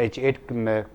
H8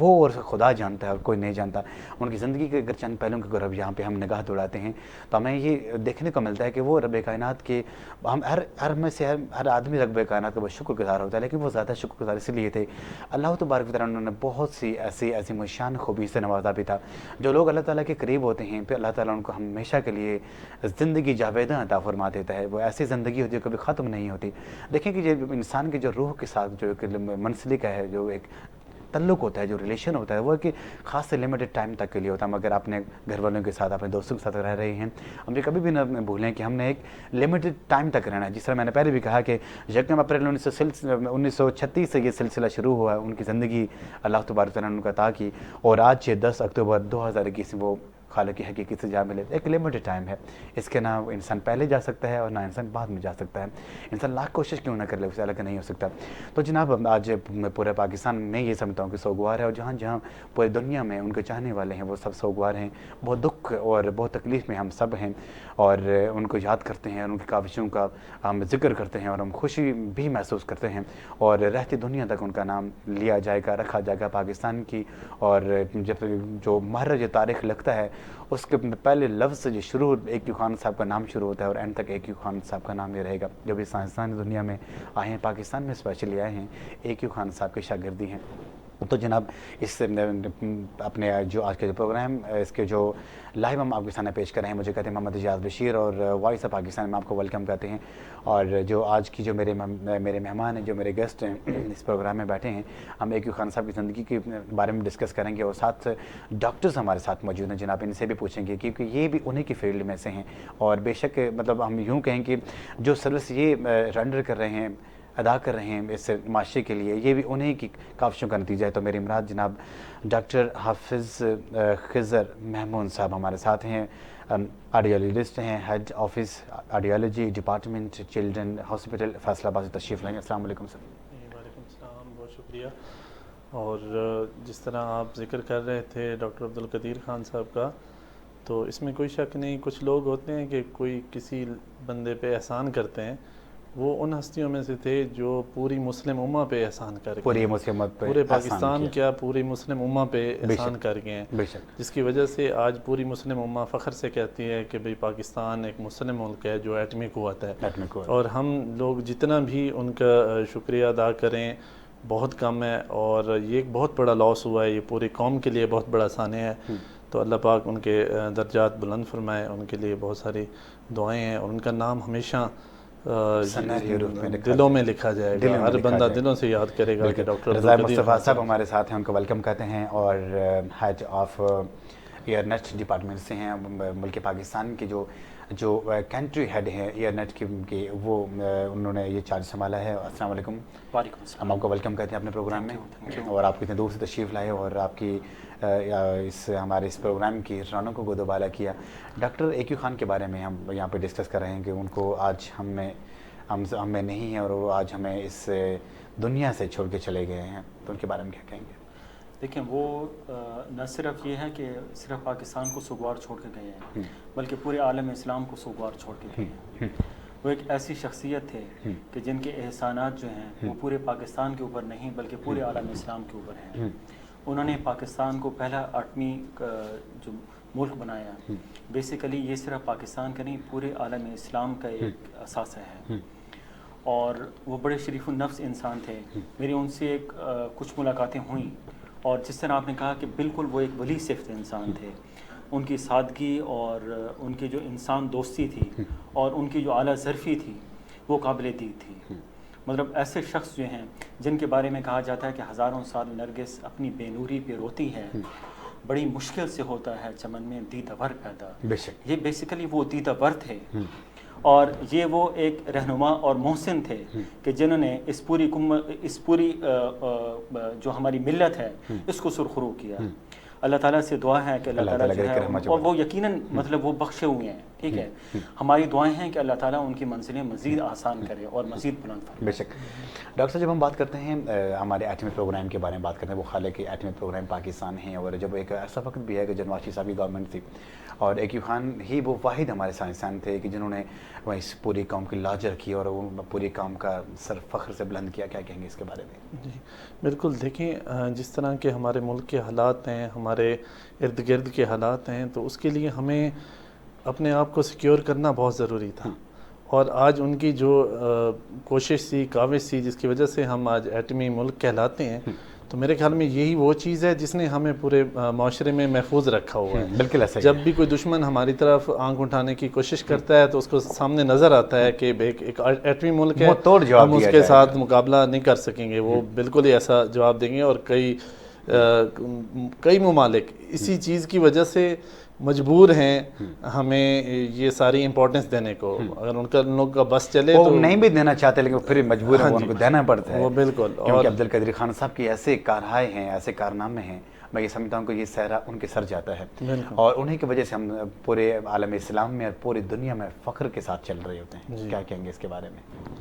وہ اور خدا جانتا ہے اور کوئی نہیں جانتا. ان کی زندگی کے اگر چند پہلوؤں کی اگر یہاں پہ ہم نگاہ دوڑاتے ہیں تو ہمیں یہ دیکھنے کو ملتا ہے کہ وہ رب کائنات کے ہم ہر میں سے ہر آدمی رب کائنات کا بہت شکر گزار ہوتا ہے, لیکن وہ زیادہ شکر گزار اس لیے تھے اللہ تبارک و تعالیٰ نے بہت سی ایسی مشان خوبی سے نوازا بھی تھا. جو لوگ اللہ تعالیٰ کے قریب ہوتے ہیں پھر اللہ تعالیٰ ان کو ہمیشہ کے لیے زندگی جاویدہ عطا فرما دیتا ہے. وہ ایسی زندگی ہوتی ہے کبھی ختم نہیں ہوتی. دیکھیں کہ جو انسان کے جو روح کے ساتھ جو ایک منسلک ہے, جو ایک تعلق ہوتا ہے, جو ریلیشن ہوتا ہے, وہ کہ خاص سے لمیٹڈ ٹائم تک کے لیے ہوتا ہے. مگر اپنے گھر والوں کے ساتھ, اپنے دوستوں کے ساتھ رہ رہے ہیں, ہم یہ کبھی بھی نہ بھولیں کہ ہم نے ایک لمیٹڈ ٹائم تک رہنا ہے. جس طرح میں نے پہلے بھی کہا کہ 1 اپریل 1936 سے یہ سلسلہ شروع ہوا, ان کی زندگی اللہ تبارک تعالیٰ نے ان کو عطا کی, اور آج 10 اکتوبر 2021 وہ خالق کی حقیقی سے جا ملے. ایک لمیٹڈ ٹائم ہے, اس کے نہ انسان پہلے جا سکتا ہے اور نہ انسان بعد میں جا سکتا ہے. انسان لاکھ کوشش کیوں نہ کر لے, اسے الگ نہیں ہو سکتا. تو جناب آج پورے پاکستان میں یہ سمجھتا ہوں کہ سوگوار ہے, اور جہاں جہاں پوری دنیا میں ان کے چاہنے والے ہیں وہ سب سوگوار ہیں. بہت دکھ اور بہت تکلیف میں ہم سب ہیں, اور ان کو یاد کرتے ہیں, اور ان کی کاوشوں کا ہم ذکر کرتے ہیں, اور ہم خوشی بھی محسوس کرتے ہیں, اور رہتی دنیا تک ان کا نام لیا جائے گا, رکھا جائے گا پاکستان کی. اور جب جو مہرج تاریخ لگتا ہے اس کے پہلے لفظ سے جو شروع AQ خان صاحب کا نام شروع ہوتا ہے, اور اینڈ تک AQ خان صاحب کا نام یہ رہے گا. جو بھی سائنسدان دنیا میں آئے ہیں, پاکستان میں اسپیشلی آئے ہیں, AQ خان صاحب کے شاگردی ہیں. تو جناب اس اپنے جو آج کا جو پروگرام اس کے جو لائیو ہم آپ کے سامنے پیش کر رہے ہیں, مجھے کہتے ہیں محمد اجاز بشیر, اور وائس آف پاکستان میں آپ کو ویلکم کرتے ہیں. اور جو آج کی جو میرے مہمان ہیں, جو میرے گیسٹ ہیں اس پروگرام میں بیٹھے ہیں, ہم AQ خان صاحب کی زندگی کے بارے میں ڈسکس کریں گے, اور ساتھ ڈاکٹرز ہمارے ساتھ موجود ہیں جناب, ان سے بھی پوچھیں گے کیونکہ یہ بھی انہیں کی فیلڈ میں سے ہیں. اور بے شک مطلب ہم یوں کہیں کہ جو سروس یہ رینڈر کر رہے ہیں, ادا کر رہے ہیں اس معاشرے کے لیے, یہ بھی انہیں کی کاوشوں کا نتیجہ ہے. تو میری مراد جناب ڈاکٹر حافظ خضر محمود صاحب ہمارے ساتھ ہیں, آرڈیالوجسٹ ہیں, head office audiology department children hospital Faisalabad سے تشریف لائیں. السلام علیکم سر. وعلیکم السلام, بہت شکریہ. اور جس طرح آپ ذکر کر رہے تھے ڈاکٹر عبدالقدیر خان صاحب کا, تو اس میں کوئی شک نہیں, کچھ لوگ ہوتے ہیں کہ کوئی کسی بندے پہ احسان کرتے ہیں, وہ ان ہستیوں میں سے تھے جو پوری مسلم امہ پہ احسان کر گئے, پورے پاکستان کیا پوری مسلم امہ پہ احسان کر گئے ہیں, جس کی وجہ سے آج پوری مسلم امہ فخر سے کہتی ہے کہ بھئی پاکستان ایک مسلم ملک ہے جو ایٹمی قوت ہے. اور ہم لوگ جتنا بھی ان کا شکریہ ادا کریں بہت کم ہے, اور یہ ایک بہت بڑا لاس ہوا ہے, یہ پوری قوم کے لیے بہت بڑا سانحہ ہے. تو اللہ پاک ان کے درجات بلند فرمائے, ان کے لیے بہت ساری دعائیں ہیں, اور ان کا نام ہمیشہ دلوں میں لکھا جائے گا, ہر بندہ دلوں سے یاد کرے گا کہ ڈاکٹر رضا مصطفیٰ صاحب ہمارے ساتھ ہیں, ان کو ویلکم کرتے ہیں, اور head of air net department سے ہیں. ملک پاکستان کے جو کنٹری ہیڈ ہیں ایئر نیٹ کی, وہ انہوں نے یہ چارج سنبھالا ہے. السلام علیکم. وعلیکم السلام. ہم آپ کو ویلکم کرتے ہیں اپنے پروگرام میں, اور آپ کتنے دور سے تشریف لائے اور آپ کی ہمارے اس پروگرام کی رونقوں کو دوبالا کیا. ڈاکٹر AQ خان کے بارے میں ہم یہاں پہ ڈسکس کر رہے ہیں کہ ان کو آج ہم میں نہیں ہیں, اور وہ آج ہمیں اس دنیا سے چھوڑ کے چلے گئے ہیں, تو ان کے بارے میں کیا کہیں گے؟ دیکھیں, وہ نہ صرف یہ ہے کہ صرف پاکستان کو سوگوار چھوڑ کے گئے ہیں, بلکہ پورے عالم اسلام کو سوگوار چھوڑ کے گئے ہیں. وہ ایک ایسی شخصیت تھے کہ جن کے احسانات جو ہیں وہ پورے پاکستان کے اوپر نہیں بلکہ پورے عالم اسلام کے اوپر ہیں. انہوں نے پاکستان کو پہلا ایٹمی جو ملک بنایا, بیسیکلی یہ صرف پاکستان کا نہیں پورے عالم اسلام کا ایک اثاثہ ہے. اور وہ بڑے شریف النفس انسان تھے. میری ان سے کچھ ملاقاتیں ہوئیں, اور جس طرح آپ نے کہا کہ بالکل وہ ایک ولی صفت انسان تھے. ان کی سادگی اور ان کی جو انسان دوستی تھی اور ان کی جو اعلیٰ ظرفی تھی وہ قابل دید تھی. مطلب ایسے شخص جو ہیں جن کے بارے میں کہا جاتا ہے کہ ہزاروں سال نرگس اپنی بے نوری پہ روتی ہے, بڑی مشکل سے ہوتا ہے چمن میں دیدہ ور پیدا. یہ بیسیکلی وہ دیدہ ور تھے, اور یہ وہ ایک رہنما اور محسن تھے کہ جنہوں نے اس پوری جو ہماری ملت ہے اس کو سرخرو کیا. اللہ تعالیٰ سے دعا ہے کہ اللہ تعالیٰ جو ہے اور وہ یقیناً مطلب وہ بخشے ہوئے ہیں، ٹھیک ہے. ہماری دعائیں ہیں کہ اللہ تعالیٰ ان کی منزلیں مزید آسان کرے اور مزید بلند فرمائے. بے شک. ڈاکٹر صاحب جب ہم بات کرتے ہیں ہمارے ایٹمی پروگرام کے بارے میں بات کرتے ہیں، وہ خالق کے ایٹمی پروگرام پاکستان ہیں، اور جب ایک ایسا وقت بھی ہے کہ جنواشی صاحب کی گورنمنٹ تھی اور ایکیو خان ہی وہ واحد ہمارے سائنسدان تھے کہ جنہوں نے اس پوری قوم کی لاج رکھی اور وہ پوری قوم کا سر فخر سے بلند کیا. کیا کہیں گے اس کے بارے میں؟ جی بالکل. دیکھیں جس طرح کے ہمارے ملک کے حالات ہیں، ہمارے ارد گرد کے حالات ہیں، تو اس کے لیے ہمیں اپنے آپ کو سیکیور کرنا بہت ضروری تھا. اور آج ان کی جو کوشش تھی، کاوش تھی، جس کی وجہ سے ہم آج ایٹمی ملک کہلاتے ہیں، تو میرے خیال میں یہی وہ چیز ہے جس نے ہمیں پورے معاشرے میں محفوظ رکھا ہوا ہے. بالکل ایسا. جب بھی کوئی دشمن ہماری طرف آنکھ اٹھانے کی کوشش کرتا ہے تو اس کو سامنے نظر آتا ہے کہ ایک ایٹمی ملک ہے، ہم اس کے ساتھ مقابلہ نہیں کر سکیں گے. وہ بالکل ہی ایسا جواب دیں گے. اور کئی ممالک اسی چیز کی وجہ سے مجبور ہیں ہمیں یہ ساری امپورٹنس دینے کو. اگر ان لوگ کا بس چلے تو نہیں بھی دینا چاہتے لیکن پھر مجبور ہیں، ان کو دینا پڑتا ہے. وہ بالکل. کیونکہ عبدالقدیر خان صاحب کی ایسے کارہائے ہیں، ایسے کارنامے ہیں، میں یہ سمجھتا ہوں کہ یہ صحرا ان کے سر جاتا ہے، اور انہیں کی وجہ سے ہم پورے عالم اسلام میں اور پوری دنیا میں فخر کے ساتھ چل رہے ہوتے ہیں. کیا کہیں گے اس کے بارے میں؟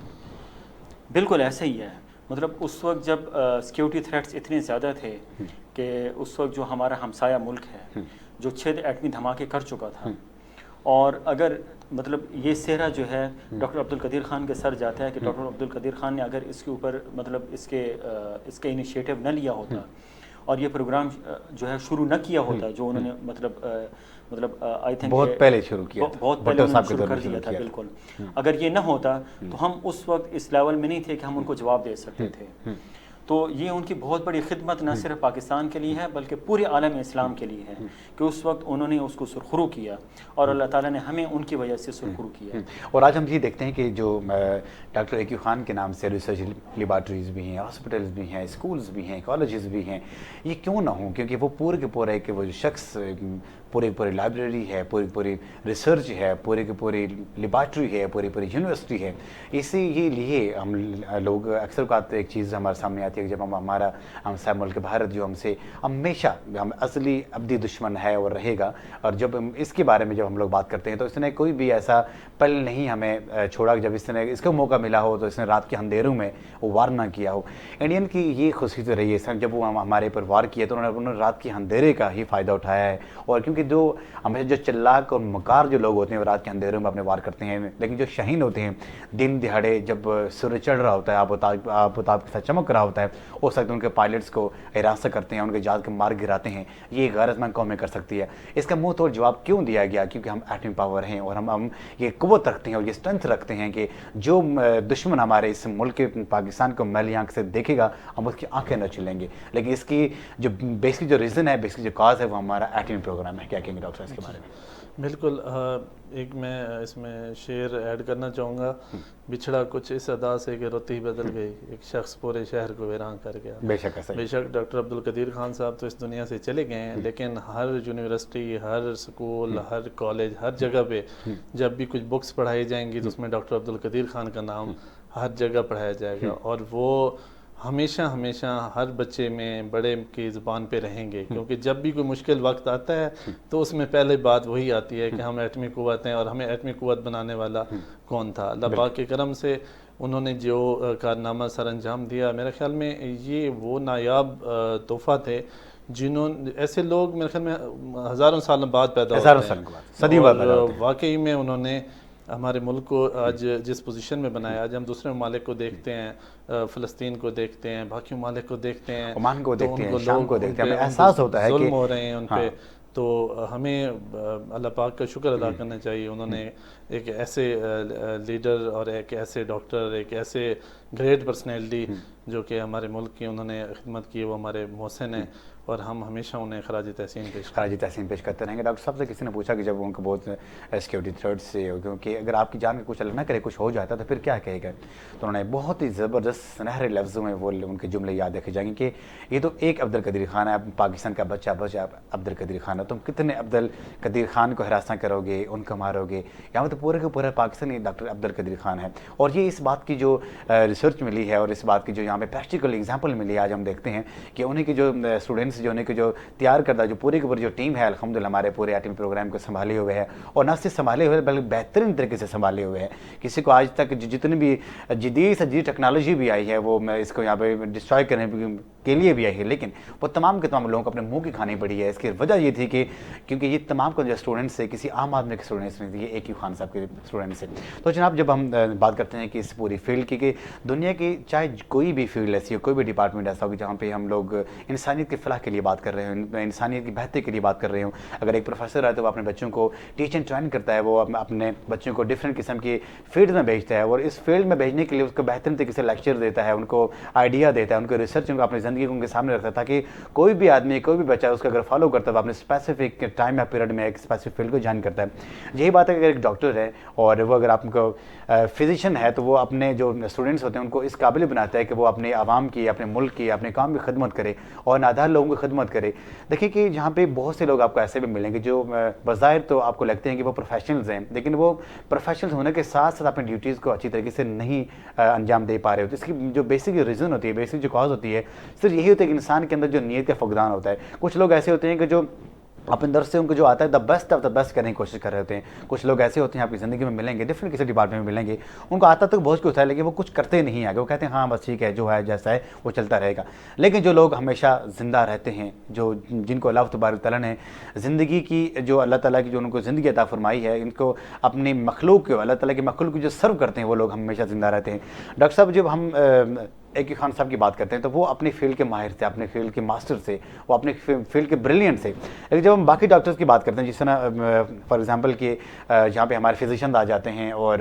بالکل ایسا ہی ہے. مطلب اس وقت جب سیکیورٹی تھریٹس اتنے زیادہ تھے کہ اس وقت جو ہمارا ہمسایہ ملک ہے جو 6 ایٹمی دھماکے کر چکا تھا، اور اگر مطلب یہ صحرا جو ہے ڈاکٹر عبدالقدیر خان کے سر جاتا ہے کہ ڈاکٹر عبدالقدیر خان نے اگر اس کے اوپر مطلب اس کے انیشیٹو نہ لیا ہوتا اور یہ پروگرام جو ہے شروع نہ کیا ہوتا جو انہوں نے مطلب آئی تھنک بہت پہلے شروع کیا، بہت پہلے انہوں نے شروع کر دیا تھا. بالکل. اگر یہ نہ ہوتا تو ہم اس وقت اس لیول میں نہیں تھے کہ ہم ان کو جواب دے سکتے تھے. تو یہ ان کی بہت بڑی خدمت نہ صرف پاکستان کے لیے ہے بلکہ پورے عالم اسلام کے لیے ہے کہ اس وقت انہوں نے اس کو سرخرو کیا اور اللہ تعالیٰ نے ہمیں ان کی وجہ سے سرخرو کیا. اور آج ہم یہ دیکھتے ہیں کہ جو ڈاکٹر ایکیو خان کے نام سے ریسرچ لیبارٹریز بھی ہیں، ہاسپٹلز بھی ہیں، اسکولز بھی ہیں، کالجز بھی ہیں. یہ کیوں نہ ہوں؟ کیونکہ وہ پورے کے پورے کہ وہ جو شخص پوری لائبریری ہے، پوری ریسرچ ہے، پوری لیبارٹری ہے، پوری یونیورسٹی ہے. اسی یہ لیے ہم لوگ اکثر اوقات ایک چیز ہمارے سامنے آتی ہے کہ جب ہمارا ہمسایہ ملک بھارت جو ہم سے ہمیشہ ہم اصلی ابدی دشمن ہے اور رہے گا، اور جب اس کے بارے میں جب ہم لوگ بات کرتے ہیں تو اس نے کوئی بھی ایسا پل نہیں ہمیں چھوڑا جب اس کو موقع ملا ہو تو اس نے رات کے اندھیروں میں وہ وار نہ کیا ہو. انڈین کی یہ خصوصیت رہی ہے جب وہ ہمارے پر وار کیا تو انہوں نے رات کے اندھیرے کا ہی فائدہ اٹھایا ہے. اور کیونکہ جو ہمیشہ جو چلاک اور مکار جو لوگ ہوتے ہیں وہ رات کے اندھیروں میں اپنے وار کرتے ہیں، لیکن جو شہین ہوتے ہیں دن دہاڑے جب سورج چڑھ رہا ہوتا ہے، آفتاب کے ساتھ چمک رہا ہوتا ہے، اس وقت ان کے پائلٹس کو ہراساں کرتے ہیں، ان کے جہاز کے مار گراتے ہیں. یہ غیرت مند قومیں کر سکتی ہے. اس کا منہ توڑ جواب کیوں دیا گیا؟ کیونکہ ہم ایٹمی پاور ہیں اور ہم یہ قوت رکھتے ہیں اور یہ اسٹرینتھ رکھتے ہیں کہ جو دشمن ہمارے اس ملک پاکستان کو میلی آنکھ سے دیکھے گا ہم اس کی آنکھیں نہ چلیں گے. لیکن اس کی جو بیسک جو ریزن ہے، بیسک جو کاز ہے وہ ہمارا ایٹمی پروگرام ہے. کیا کہیں گے ڈاکٹر اس کے بارے میں؟ بالکل. ایک میں اس میں شعر ایڈ کرنا چاہوں گا. بچھڑا کچھ اس ادا سے کہ روتی بدل گئی، ایک شخص پورے شہر کو ویران کر گیا. بے شک ڈاکٹر عبدالقدیر خان صاحب تو اس دنیا سے چلے گئے ہیں، لیکن ہر یونیورسٹی، ہر سکول، ہر کالج، ہر جگہ پہ جب بھی کچھ بکس پڑھائی جائیں گی تو اس میں ڈاکٹر عبدالقدیر خان کا نام ہر جگہ پڑھایا جائے گا. اور وہ ہمیشہ ہر بچے میں بڑے کی زبان پہ رہیں گے، کیونکہ جب بھی کوئی مشکل وقت آتا ہے تو اس میں پہلے بات وہی آتی ہے کہ ہم ایٹمی قوت ہیں اور ہمیں ایٹمی قوت بنانے والا کون تھا. اللہ پاک کے کرم سے انہوں نے جو کارنامہ سر انجام دیا، میرے خیال میں یہ وہ نایاب تحفہ تھے جنہوں ایسے لوگ میرے خیال میں ہزاروں سال بعد پیدا ہوتے ہیں. اور واقعی میں انہوں نے ہمارے ملک کو آج جس پوزیشن میں بنایا. آج ہم دوسرے ممالک کو دیکھتے ہیں، فلسطین کو دیکھتے ہیں، باقی ممالک کو دیکھتے ہیں، عمان کو دیکھتے ہیں، شام کو دیکھتے ہیں، ہمیں احساس ہوتا ہے کہ ظلم ہو رہے ہیں ان پہ. تو ہمیں اللہ پاک کا شکر ادا کرنا چاہیے. انہوں نے ایک ایسے لیڈر اور ایک ایسے ڈاکٹر، ایک ایسے گریٹ پرسنالٹی جو کہ ہمارے ملک کی انہوں نے خدمت کی، وہ ہمارے محسن ہیں اور ہم ہمیشہ انہیں خراج تحسین پیش کرتے رہیں گے. ڈاکٹر صاحب سے کسی نے پوچھا کہ جب ان کو بہت سیکیورٹی تھریٹ سے، کیونکہ اگر آپ کی جان کا کچھ الگ نہ کرے، کچھ ہو جاتا تو پھر کیا کہے گا؟ تو انہوں نے بہت ہی زبردست سنہرے لفظوں میں وہ ان کے جملے یاد رکھے جائیں گے کہ یہ تو ایک عبدالقدیر خان ہے، پاکستان کا بچہ عبدالقدیر خان ہے، تم کتنے عبدالقدیر خان کو ہراساں کرو گے، ان کو مارو گے؟ یہاں تو پورے کے پورے پاکستانی ڈاکٹر عبدالقدیر خان ہے. اور یہ اس بات کی جو ریسرچ ملی ہے اور اس بات کی جو یہاں پہ پریکٹیکل ایگزامپل ملی ہے، آج ہم دیکھتے ہیں کہ انہیں کے جو اسٹوڈنٹس سے جو انہیں جو تیار کردہ جو پورے کے پورے جو ٹیم ہے الحمدللہ ہمارے پورے آئی ٹی پروگرام کو سنبھالے ہوئے ہے، اور نہ صرف سنبھالے ہوئے بلکہ بہترین طریقے سے سنبھالے ہوئے ہیں. کسی کو آج تک جتنی بھی جدید سے جدید ٹیکنالوجی بھی آئی ہے وہ اس کو یہاں پہ ڈسٹرائے کرنے کے لیے بھی آئی ہے، لیکن وہ تمام کے تمام لوگوں کو اپنے منہ کی کھانی پڑی ہے. اس کی وجہ یہ تھی کہ کیونکہ یہ تمام کو جو اسٹوڈنٹس سے کسی عام آدمی کے اسٹوڈنٹس نہیں تھے، یہ AQ خان صاحب کے اسٹوڈنٹس سے. تو جناب جب ہم بات کرتے ہیں کہ اس پوری فیلڈ کی کہ دنیا کی چاہے کوئی بھی فیلڈ ایسی ہو، کوئی بھی ڈپارٹمنٹ ایسا ہو جہاں پہ ہم لوگ انسانیت کی فلاح کے لیے بات کر رہے ہوں، انسانیت کی بہتری کے لیے بات کر رہے ہوں. اگر ایک پروفیسر ہے تو وہ اپنے بچوں کو ٹیچ اینڈ ٹرین کرتا ہے، وہ اپنے بچوں کو ڈفرینٹ قسم کی فیلڈ میں بھیجتا ہے، اور اس فیلڈ میں بھیجنے کے لیے اس کو بہترین طریقے سے لیکچر دیتا ہے، ان کو آئیڈیا دیتا ہے، ان کو ریسرچ ان کو اپنی زندگی کو ان کے سامنے رکھتا ہے، تاکہ کوئی بھی آدمی کوئی بھی بچہ اس کو اگر فالو کرتا ہے وہ اپنے اسپیسیفک ٹائم یا پیریڈ میں ایک اسپیسیفک فیلڈ کو جوائن کرتا ہے. یہی بات ہے کہ اگر ایک ڈاکٹر ہے اور وہ اگر آپ کو فزیشین ہے تو وہ اپنے جو اسٹوڈنٹس ہوتے ہیں ان کو اس قابل بناتا ہے کہ وہ اپنے عوام کی، اپنے ملک کی، اپنے کام کی خدمت کرے اور نادار لوگوں کی خدمت کرے. دیکھیں کہ جہاں پہ بہت سے لوگ آپ کو ایسے بھی ملیں گے جو بظاہر تو آپ کو لگتے ہیں کہ وہ پروفیشنلز ہیں، لیکن وہ پروفیشنلز ہونے کے ساتھ ساتھ اپنی ڈیوٹیز کو اچھی طریقے سے نہیں انجام دے پا رہے ہوتے. اس کی جو بیسک ریزن ہوتی ہے، بیسک جو کاز ہوتی ہے، صرف یہی ہوتا ہے کہ انسان کے اندر جو نیت کا فقدان ہوتا ہے. کچھ لوگ ایسے ہوتے ہیں کہ جو اپنے اندر سے ان کو جو آتا ہے the best of the best کرنے کی کوشش کر رہے ہوتے ہیں. کچھ لوگ ایسے ہوتے ہیں آپ کی زندگی میں ملیں گے، ڈفرینٹ کسی ڈپارٹمنٹ میں ملیں گے، ان کو آتا تک بہت کچھ ہے لیکن وہ کچھ کرتے نہیں آگے. وہ کہتے ہیں ہاں بس ٹھیک ہے، جو ہے جیسا ہے وہ چلتا رہے گا. لیکن جو لوگ ہمیشہ زندہ رہتے ہیں، جو جن کو اللہ تبارک تعالیٰ نے زندگی کی جو اللہ تعالیٰ کی جو ان کو زندگی عطا فرمائی ہے، ان کو اپنی مخلوق کو اللہ تعالیٰ کی مخلوق کو جو سرو کرتے ہیں وہ لوگ ہمیشہ زندہ رہتے ہیں. ڈاکٹر صاحب جب ہم AQ خان صاحب کی بات کرتے ہیں تو وہ اپنی فیلڈ کے ماہر تھے، اپنے فیلڈ کے ماسٹر سے، وہ اپنے فیلڈ کے بریلینٹ سے. لیکن جب ہم باقی ڈاکٹرز کی بات کرتے ہیں، جس طرح فار ایگزامپل کہ جہاں پہ ہمارے فزیشنز آ جاتے ہیں اور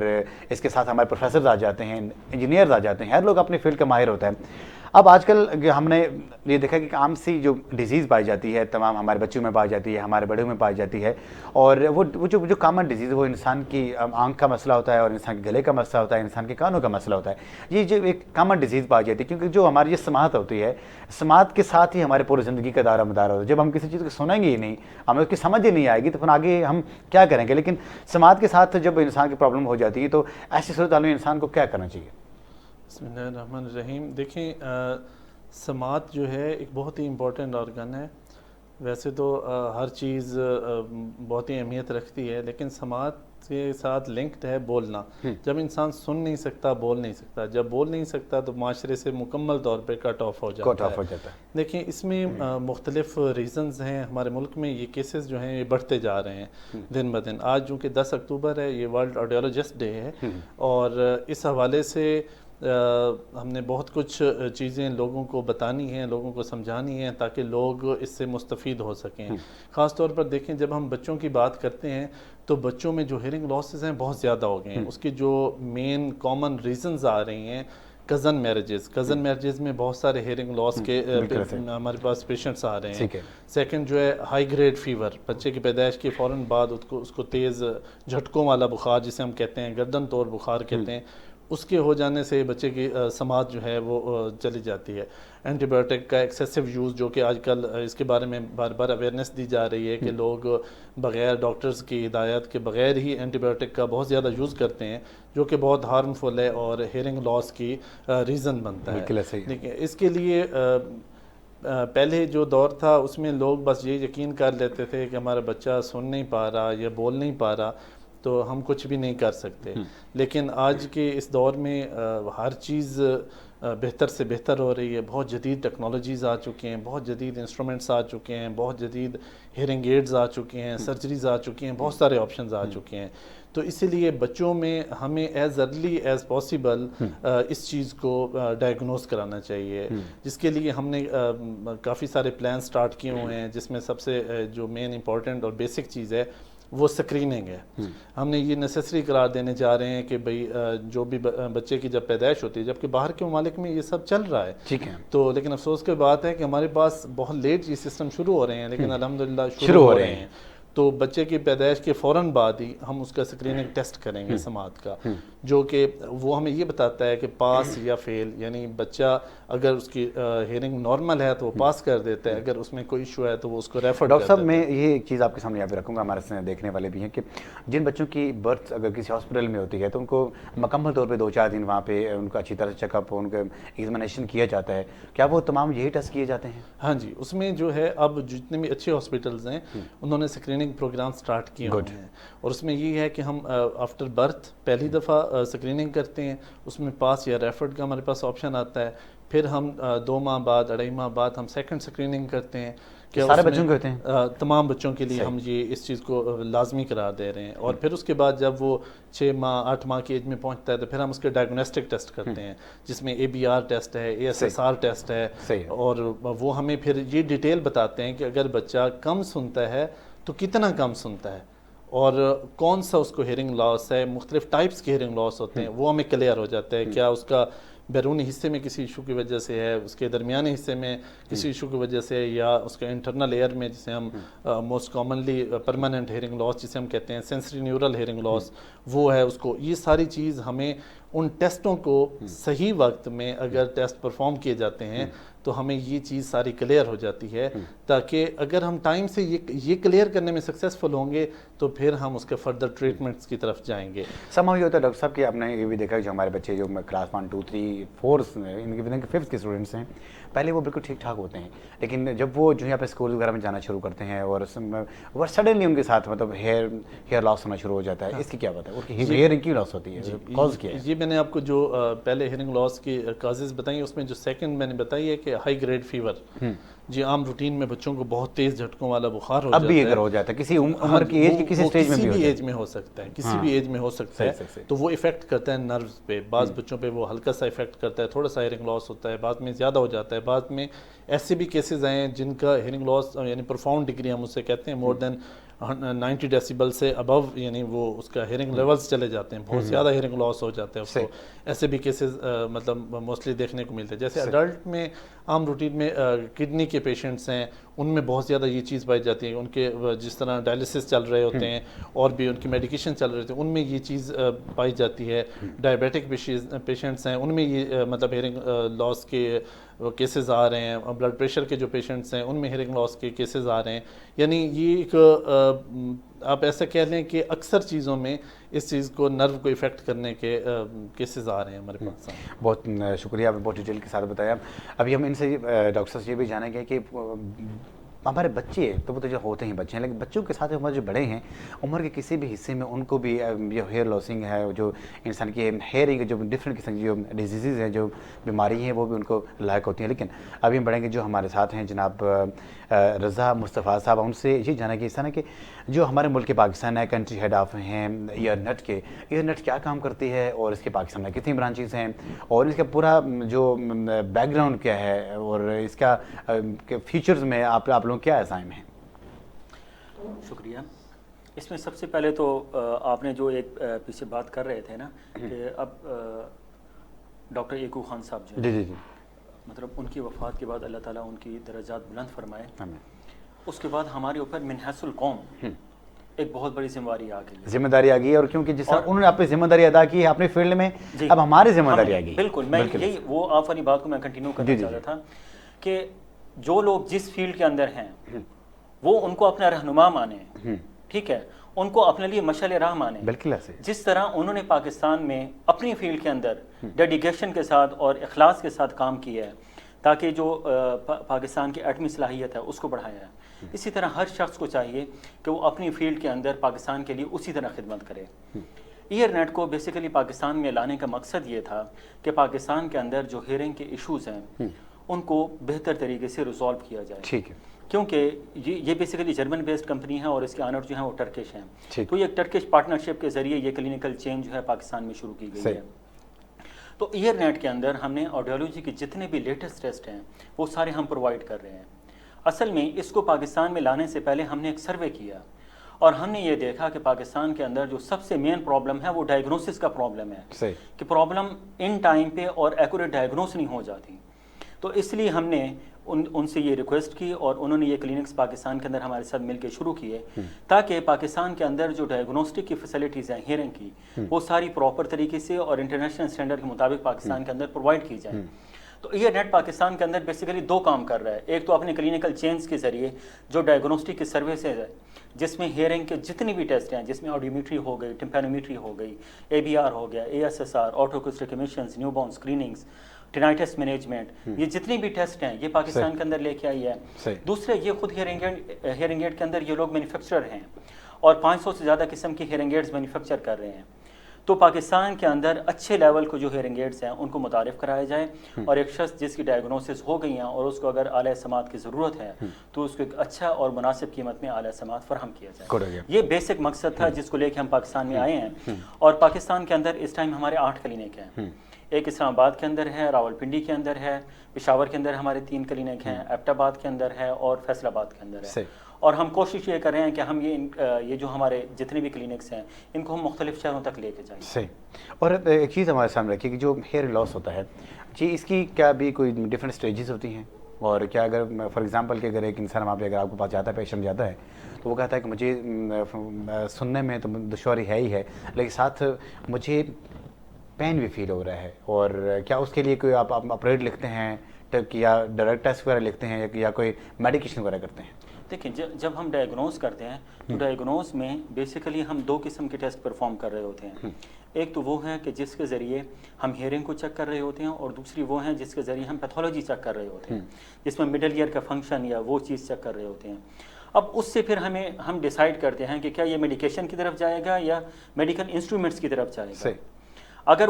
اس کے ساتھ ہمارے پروفیسرز آ جاتے ہیں، انجینئرز آ جاتے ہیں، ہر لوگ اپنے فیلڈ کا ماہر ہوتا ہے. اب آج کل ہم نے یہ دیکھا کہ عام سی جو ڈیزیز پائی جاتی ہے تمام ہمارے بچوں میں پائی جاتی ہے، ہمارے بڑوں میں پائی جاتی ہے، اور وہ جو کامن ڈیزیز وہ انسان کی آنکھ کا مسئلہ ہوتا ہے، اور انسان کے گلے کا مسئلہ ہوتا ہے، انسان کے کانوں کا مسئلہ ہوتا ہے. یہ جو ایک کامن ڈیزیز پائی جاتی ہے کیونکہ جو ہماری یہ سماعت ہوتی ہے، سماعت کے ساتھ ہی ہمارے پورے زندگی کا دائرہ مدار ہوتا ہے. جب ہم کسی چیز کو سنیں گے ہی نہیں، ہمیں اس کی سمجھ ہی نہیں آئے گی تو پھر آگے ہم کیا کریں گے. لیکن سماعت کے ساتھ جب انسان کی پرابلم ہو جاتی ہے تو ایسی صورتحال میں انسان کو کیا کرنا چاہیے؟ بسم اللہ الرحمن الرحیم. دیکھیں سماعت جو ہے ایک بہت ہی امپورٹنٹ آرگن ہے. ویسے تو ہر چیز بہت ہی اہمیت رکھتی ہے، لیکن سماعت کے ساتھ لنکڈ ہے بولنا. جب انسان سن نہیں سکتا، بول نہیں سکتا، جب بول نہیں سکتا تو معاشرے سے مکمل طور پہ کٹ آف ہو جاتا ہے. دیکھیں اس میں مختلف ریزنز ہیں. ہمارے ملک میں یہ کیسز جو ہیں یہ بڑھتے جا رہے ہیں دن بدن. آج چونکہ 10 اکتوبر ہے، یہ ورلڈ آڈیولوجسٹ ڈے ہے، اور اس حوالے سے ہم نے بہت کچھ چیزیں لوگوں کو بتانی ہیں، لوگوں کو سمجھانی ہیں تاکہ لوگ اس سے مستفید ہو سکیں. خاص طور پر دیکھیں جب ہم بچوں کی بات کرتے ہیں تو بچوں میں جو ہیئرنگ لاسز ہیں بہت زیادہ ہو گئے ہیں. اس کی جو مین کامن ریزنز آ رہی ہیں کزن میرجز میں بہت سارے ہیئرنگ لاس کے ہمارے پاس پیشنٹس آ رہے ہیں. سیکنڈ جو ہے ہائی گریڈ فیور، بچے کی پیدائش کے فوراً بعد اس کو تیز جھٹکوں والا بخار جسے ہم کہتے ہیں، گردن توڑ بخار کہتے ہیں، اس کے ہو جانے سے بچے کی سماعت جو ہے وہ چلی جاتی ہے. اینٹی بایوٹک کا ایکسیسو یوز، جو کہ آج کل اس کے بارے میں بار بار اویئرنیس دی جا رہی ہے کہ لوگ بغیر ڈاکٹرز کی ہدایت کے بغیر ہی اینٹی بایوٹک کا بہت زیادہ یوز کرتے ہیں، جو کہ بہت ہارمفل ہے اور ہیئرنگ لاس کی ریزن بنتا ہے. دیکھیں اس کے لیے پہلے جو دور تھا اس میں لوگ بس یہ یقین کر لیتے تھے کہ ہمارا بچہ سن نہیں پا رہا یا بول نہیں پا رہا تو ہم کچھ بھی نہیں کر سکتے. لیکن آج کے اس دور میں ہر چیز بہتر سے بہتر ہو رہی ہے. بہت جدید ٹیکنالوجیز آ چکی ہیں، بہت جدید انسٹرومنٹس آ چکے ہیں، بہت جدید ہیئرنگ ایڈز آ چکے ہیں، سرجریز آ چکی ہیں، بہت سارے آپشنز آ چکے ہیں. تو اسی لیے بچوں میں ہمیں ایز ارلی ایز پاسبل اس چیز کو ڈائگنوز کرانا چاہیے، جس کے لیے ہم نے کافی سارے پلان سٹارٹ کیے ہوئے ہیں، جس میں سب سے جو مین امپورٹنٹ اور بیسک چیز ہے وہ سکریننگ ہے. ہم نے یہ نیسیسری قرار دینے جا رہے ہیں کہ بھئی جو بھی بچے کی جب پیدائش ہوتی ہے، جبکہ باہر کے ممالک میں یہ سب چل رہا ہے ٹھیک ہے، تو لیکن افسوس کی بات ہے کہ ہمارے پاس بہت لیٹ یہ سسٹم شروع ہو رہے ہیں، لیکن الحمدللہ شروع ہو رہے ہیں. تو بچے کی پیدائش کے فوراً بعد ہی ہم اس کا اسکریننگ ٹیسٹ کریں گے سماعت کا، جو کہ وہ ہمیں یہ بتاتا ہے کہ پاس یا فیل، یعنی بچہ اگر اس کی ہیئرنگ نارمل ہے تو وہ پاس کر دیتا ہے، اگر اس میں کوئی ایشو ہے تو وہ اس کو ریفر کر ڈاکٹر صاحب دیتا ہے۔ میں یہ ایک چیز آپ کے سامنے یہاں پہ رکھوں گا، ہمارے سے دیکھنے والے بھی ہیں کہ جن بچوں کی برتھ اگر کسی ہاسپٹل میں ہوتی ہے تو ان کو مکمل طور پہ 2-4 دن وہاں پہ ان کا اچھی طرح سے چیک اپ، ان کا ایگزامینیشن کیا جاتا ہے، کیا وہ تمام یہی ٹیسٹ کیے جاتے ہیں؟ ہاں جی، اس میں جو ہے اب جتنے بھی اچھے ہاسپٹلز ہیں انہوں نے اسکریننگ پروگرام سٹارٹ کیے ہوئے ہیں، اور اس میں یہ ہے کہ ہم آفٹر برتھ پہلی دفعہ اسکریننگ کرتے ہیں، اس میں پاس یا ریفرڈ کا ہمارے پاس آپشن آتا ہے، پھر ہم 2 ماہ بعد 2.5 ماہ بعد ہم سیکنڈ اسکریننگ کرتے ہیں کہ سارے بچوں کے ہوتے ہیں؟ تمام بچوں کے لیے ہم یہ اس چیز کو لازمی قرار دے رہے ہیں، اور پھر اس کے بعد جب وہ 6 ماہ 8 ماہ کی ایج میں پہنچتا ہے تو پھر ہم اس کے ڈائگنوسٹک ٹیسٹ کرتے ہیں، جس میں ABR ٹیسٹ ہے، ASSR ٹیسٹ ہے، اور وہ ہمیں پھر یہ ڈیٹیل بتاتے ہیں کہ اگر بچہ کم سنتا ہے تو کتنا کم سنتا ہے، اور کون سا اس کو ہیئرنگ لاس ہے، مختلف ٹائپس کے ہیئرنگ لاس ہوتے ہیں وہ ہمیں کلیئر ہو جاتا ہے، کیا اس کا بیرونی حصے میں کسی ایشو کی وجہ سے ہے، اس کے درمیانی حصے میں کسی ایشو کی وجہ سے، یا اس کے انٹرنل ایئر میں جسے ہم موسٹ کامنلی پرماننٹ ہیئرنگ لاس جسے ہم کہتے ہیں، سینسری نیورل ہیئرنگ لاس وہ ہے اس کو، یہ ساری چیز ہمیں ان ٹیسٹوں کو صحیح وقت میں اگر ٹیسٹ پرفارم کیے جاتے ہیں تو ہمیں یہ چیز ساری کلیئر ہو جاتی ہے، تاکہ اگر ہم ٹائم سے یہ کلیئر کرنے میں سکسیسفل ہوں گے تو پھر ہم اس کے فردر ٹریٹمنٹس کی طرف جائیں گے۔ سماؤ یہ ہوتا ہے ڈاکٹر صاحب کہ آپ نے یہ بھی دیکھا کہ جو ہمارے بچے جو کلاس 1 2 3 4 ان کے 5th کے اسٹوڈنٹس ہیں، پہلے وہ بالکل ٹھیک ٹھاک ہوتے ہیں، لیکن جب وہ جو ہے اپنے اسکول وغیرہ میں جانا شروع کرتے ہیں اور سڈنلی ان کے ساتھ مطلب ہیئر لاس ہونا شروع ہو جاتا ہے، اس کی کیا بات ہے؟ ان کی ہیئرنگ کیوں لاس ہوتی ہے، کاز کیا ہے؟ یہ میں نے آپ کو جو پہلے ہیئرنگ لاس کی کازز بتائیں، اس میں جو سیکنڈ میں نے بتائی ہے کہ ہائی گریڈ فیور، جی عام روٹین میں بچوں کو بہت تیز جھٹکوں والا بخار ہو جاتا ہے، اب بھی اگر ہو جاتا ہے کسی عمر کی ایج کی کسی اسٹیج میں بھی کسی بھی ایج میں ہو سکتا ہے، کسی بھی ایج میں ہو سکتا ہے، تو وہ افیکٹ کرتا ہے نروز پہ، بعض بچوں پہ وہ ہلکا سا افیکٹ کرتا ہے، تھوڑا سا ہیئرنگ لاس ہوتا ہے، بعض میں زیادہ ہو جاتا ہے، بعض میں ایسے بھی کیسز آئے ہیں جن کا ہیئرنگ لاس یعنی پرفاؤنڈ ڈگری ہم اسے کہتے ہیں، مور دین 90 ڈیسیبل سے ابو، یعنی وہ اس کا ہیئرنگ لیولز چلے جاتے ہیں، بہت زیادہ ہیئرنگ لاس ہو جاتا ہے اس کو، ایسے بھی کیسز مطلب موسٹلی دیکھنے کو ملتے ہیں۔ جیسے اڈلٹ میں عام روٹین میں کڈنی کے پیشنٹس ہیں، ان میں بہت زیادہ یہ چیز پائی جاتی ہے، ان کے جس طرح ڈائلسس چل رہے ہوتے ہیں اور بھی ان کی میڈیکیشن چل رہے ہوتے ہیں، ان میں یہ چیز پائی جاتی ہے۔ ڈائبیٹک پیشنٹس ہیں، ان میں یہ مطلب ہیئرنگ لاس کے کیسز آ رہے ہیں، بلڈ پریشر کے جو پیشنٹس ہیں ان میں ہیئرنگ لاس کے کیسز آ رہے ہیں، یعنی یہ ایک آپ ایسا کہہ لیں کہ اکثر چیزوں میں اس چیز کو نرو کو افیکٹ کرنے کے کیسز آ رہے ہیں ہمارے پاس۔ بہت شکریہ، آپ نے بہت ڈیٹیل کے ساتھ بتایا۔ ابھی ہم ان سے ڈاکٹر صاحب سے یہ بھی جانیں گے کہ ہمارے بچے تو وہ تو جو ہوتے ہیں بچے ہیں، لیکن بچوں کے ساتھ ہمارے جو بڑے ہیں عمر کے کسی بھی حصے میں ان کو بھی جو ہیئر لاسنگ ہے، جو انسان کی ہیئرنگ جو ڈفرینٹ قسم کی جو ڈیزیزز ہیں، جو بیماری ہیں، وہ بھی ان کو لاحق ہوتی ہیں۔ لیکن ابھی ہم بڑھیں گے جو ہمارے ساتھ ہیں جناب رضا مصطفیٰ صاحب، ان سے یہ جانا کہ اس طرح کہ جو ہمارے ملک پاکستان ہے، کنٹری ہیڈ آف ہیں ایئر نیٹ کے، ایئر نیٹ کیا کام کرتی ہے اور اس کے پاکستان میں کتنی برانچز ہیں اور اس کا پورا جو بیک گراؤنڈ کیا ہے اور اس کا فیچرز میں آپ لوگ کیا عزائم ہیں؟ شکریہ۔ اس میں سب سے پہلے تو آپ نے جو ایک پیچھے بات کر رہے تھے نا کہ اب ڈاکٹر ایکو خان صاحب جو جی مطلب ان کی وفات کے بعد اللہ تعالیٰ ان کی درجات بلند فرمائے، اس کے بعد ہمارے اوپر من حیث القوم ایک بہت بڑی ذمہ داری آ گئی، ذمہ داری آ گئی، اور کیونکہ جس طرح انہوں نے اپنی ذمہ داری ادا کی ہے اپنے فیلڈ میں، اب ہماری ذمہ داری آ گئی۔ بالکل، میں یہی وہ آپ والی بات کو میں کنٹینیو کرنا چاہتا تھا کہ جو لوگ جس فیلڈ کے اندر ہیں وہ ان کو اپنا رہنما مانیں، ٹھیک ہے، ان کو اپنے لیے مشعل راہ مانیں، بالکل ایسے جس طرح انہوں نے پاکستان میں اپنی فیلڈ کے اندر ڈیڈیکیشن کے ساتھ اور اخلاص کے ساتھ کام کیا ہے تاکہ جو پاکستان کی ایٹمی صلاحیت ہے اس کو بڑھایا ہے، اسی طرح ہر شخص کو چاہیے کہ وہ اپنی فیلڈ کے اندر پاکستان کے لیے اسی طرح خدمت کرے۔ ایئر نیٹ کو بیسیکلی پاکستان میں لانے کا مقصد یہ تھا کہ پاکستان کے اندر جو ہیئرنگ کے ایشوز ہیں ان کو بہتر طریقے سے ریزالو کیا جائے، ٹھیک ہے، کیونکہ یہ بیسیکلی جرمن بیسڈ کمپنی ہے اور اس کے آنر جو ہیں وہ ٹرکش ہیں، تو یہ ٹرکش پارٹنرشپ کے ذریعے یہ کلینکل چین جو ہے پاکستان میں شروع کی گئی ہے۔ تو ایئر نیٹ کے اندر ہم نے آڈیولوجی کے جتنے بھی لیٹسٹ ٹیسٹ ہیں وہ سارے ہم پرووائڈ کر رہے ہیں۔ اصل میں اس کو پاکستان میں لانے سے پہلے ہم نے ایک سروے کیا اور ہم نے یہ دیکھا کہ پاکستان کے اندر جو سب سے مین پرابلم ہے وہ ڈائگنوسس کا پرابلم ہے کہ پرابلم ان ٹائم پہ اور ایکوریٹ ڈائگنوس نہیں ہو جاتی، تو اس لیے ہم نے ان سے یہ ریکویسٹ کی اور انہوں نے یہ کلینکس پاکستان کے اندر ہمارے ساتھ مل کے شروع کیے تاکہ پاکستان کے اندر جو ڈائگنوسٹک کی فیسلٹیز ہیں ہیئرنگ کی وہ ساری پراپر طریقے سے اور انٹرنیشنل اسٹینڈرڈ کے مطابق پاکستان کے اندر پرووائڈ کی جائیں. تو ایئر نیٹ پاکستان کے اندر بیسیکلی 2 کام کر رہا ہے. ایک تو اپنے کلینکل چینز کے ذریعے جو ڈائگنوسٹک کی سروسز ہے جس میں ہیئرنگ کے جتنی بھی ٹیسٹ ہیں, جس میں آڈیومیٹری ہو گئی, ٹمپینومیٹری ہو گئی, ABR ہو گیا, ASSR, auto acoustic emissions, newborn screenings, tinnitus management, یہ جتنی بھی ٹیسٹ ہیں یہ پاکستان کے اندر لے کے آئی ہے. دوسرے یہ خود ہیئرنگ ایڈ کے اندر یہ لوگ مینوفیکچرر ہیں اور 500 سے زیادہ قسم کی ہیئرنگ ایڈز مینوفیکچر کر رہے ہیں. تو پاکستان کے اندر اچھے لیول کو جو ہیئرنگ ایڈز ہیں ان کو متعارف کرایا جائے اور ایک شخص جس کی ڈائگنوسس ہو گئی ہیں اور اس کو اگر اعلیٰ سماعت کی ضرورت ہے تو اس کو ایک اچھا اور مناسب قیمت میں اعلیٰ سماعت فراہم کیا جائے. یہ بیسک مقصد تھا جس کو لے کے ہم پاکستان میں آئے ہیں. اور پاکستان کے اندر اس ٹائم ہمارے 8 کلینک ہیں. ایک اسلام آباد کے اندر ہے, راولپنڈی کے اندر ہے, پشاور کے اندر ہمارے 3 کلینک ہیں, ایبٹ آباد کے اندر ہے اور فیصل آباد کے اندر ہے. اور ہم کوشش یہ کر رہے ہیں کہ ہم یہ جو ہمارے جتنے بھی کلینکس ہیں ان کو ہم مختلف شہروں تک لے کے جائیں. صحیح. اور ایک چیز ہمارے سامنے رکھیے کہ جو ہیئر لاس ہوتا ہے جی, اس کی کیا بھی کوئی ڈفرینٹ اسٹیجز ہوتی ہیں؟ اور کیا اگر فار ایگزامپل کہ اگر ایک انسان وہاں پہ اگر آپ کے پاس جاتا ہے, پیشنٹ جاتا ہے تو وہ کہتا ہے کہ مجھے سننے میں تو دشواری ہے ہی ہے لیکن ساتھ مجھے پین بھی فیل ہو رہا ہے, اور کیا اس کے لیے کوئی آپ اپریٹ لکھتے ہیں یا ڈائریکٹ ٹیسٹ وغیرہ لکھتے ہیں یا کوئی میڈیکیشن وغیرہ کرتے ہیں؟ دیکھیں جب ہم ڈائگنوز کرتے ہیں تو ڈائگنوز میں بیسیکلی ہم 2 قسم کے ٹیسٹ پرفارم کر رہے ہوتے ہیں. ایک تو وہ ہے کہ جس کے ذریعے ہم ہیئرنگ کو چیک کر رہے ہوتے ہیں, اور دوسری وہ ہیں جس کے ذریعے ہم پیتھولوجی چیک کر رہے ہوتے ہیں, جس میں مڈل ایئر کا فنکشن یا وہ چیز چیک کر رہے ہوتے ہیں. اب اس سے پھر ہم ڈیسائیڈ کرتے ہیں کہ کیا یہ میڈیکیشن کی طرف جائے گا یا میڈیکل انسٹرومنٹس کی طرف جائے گا. اگر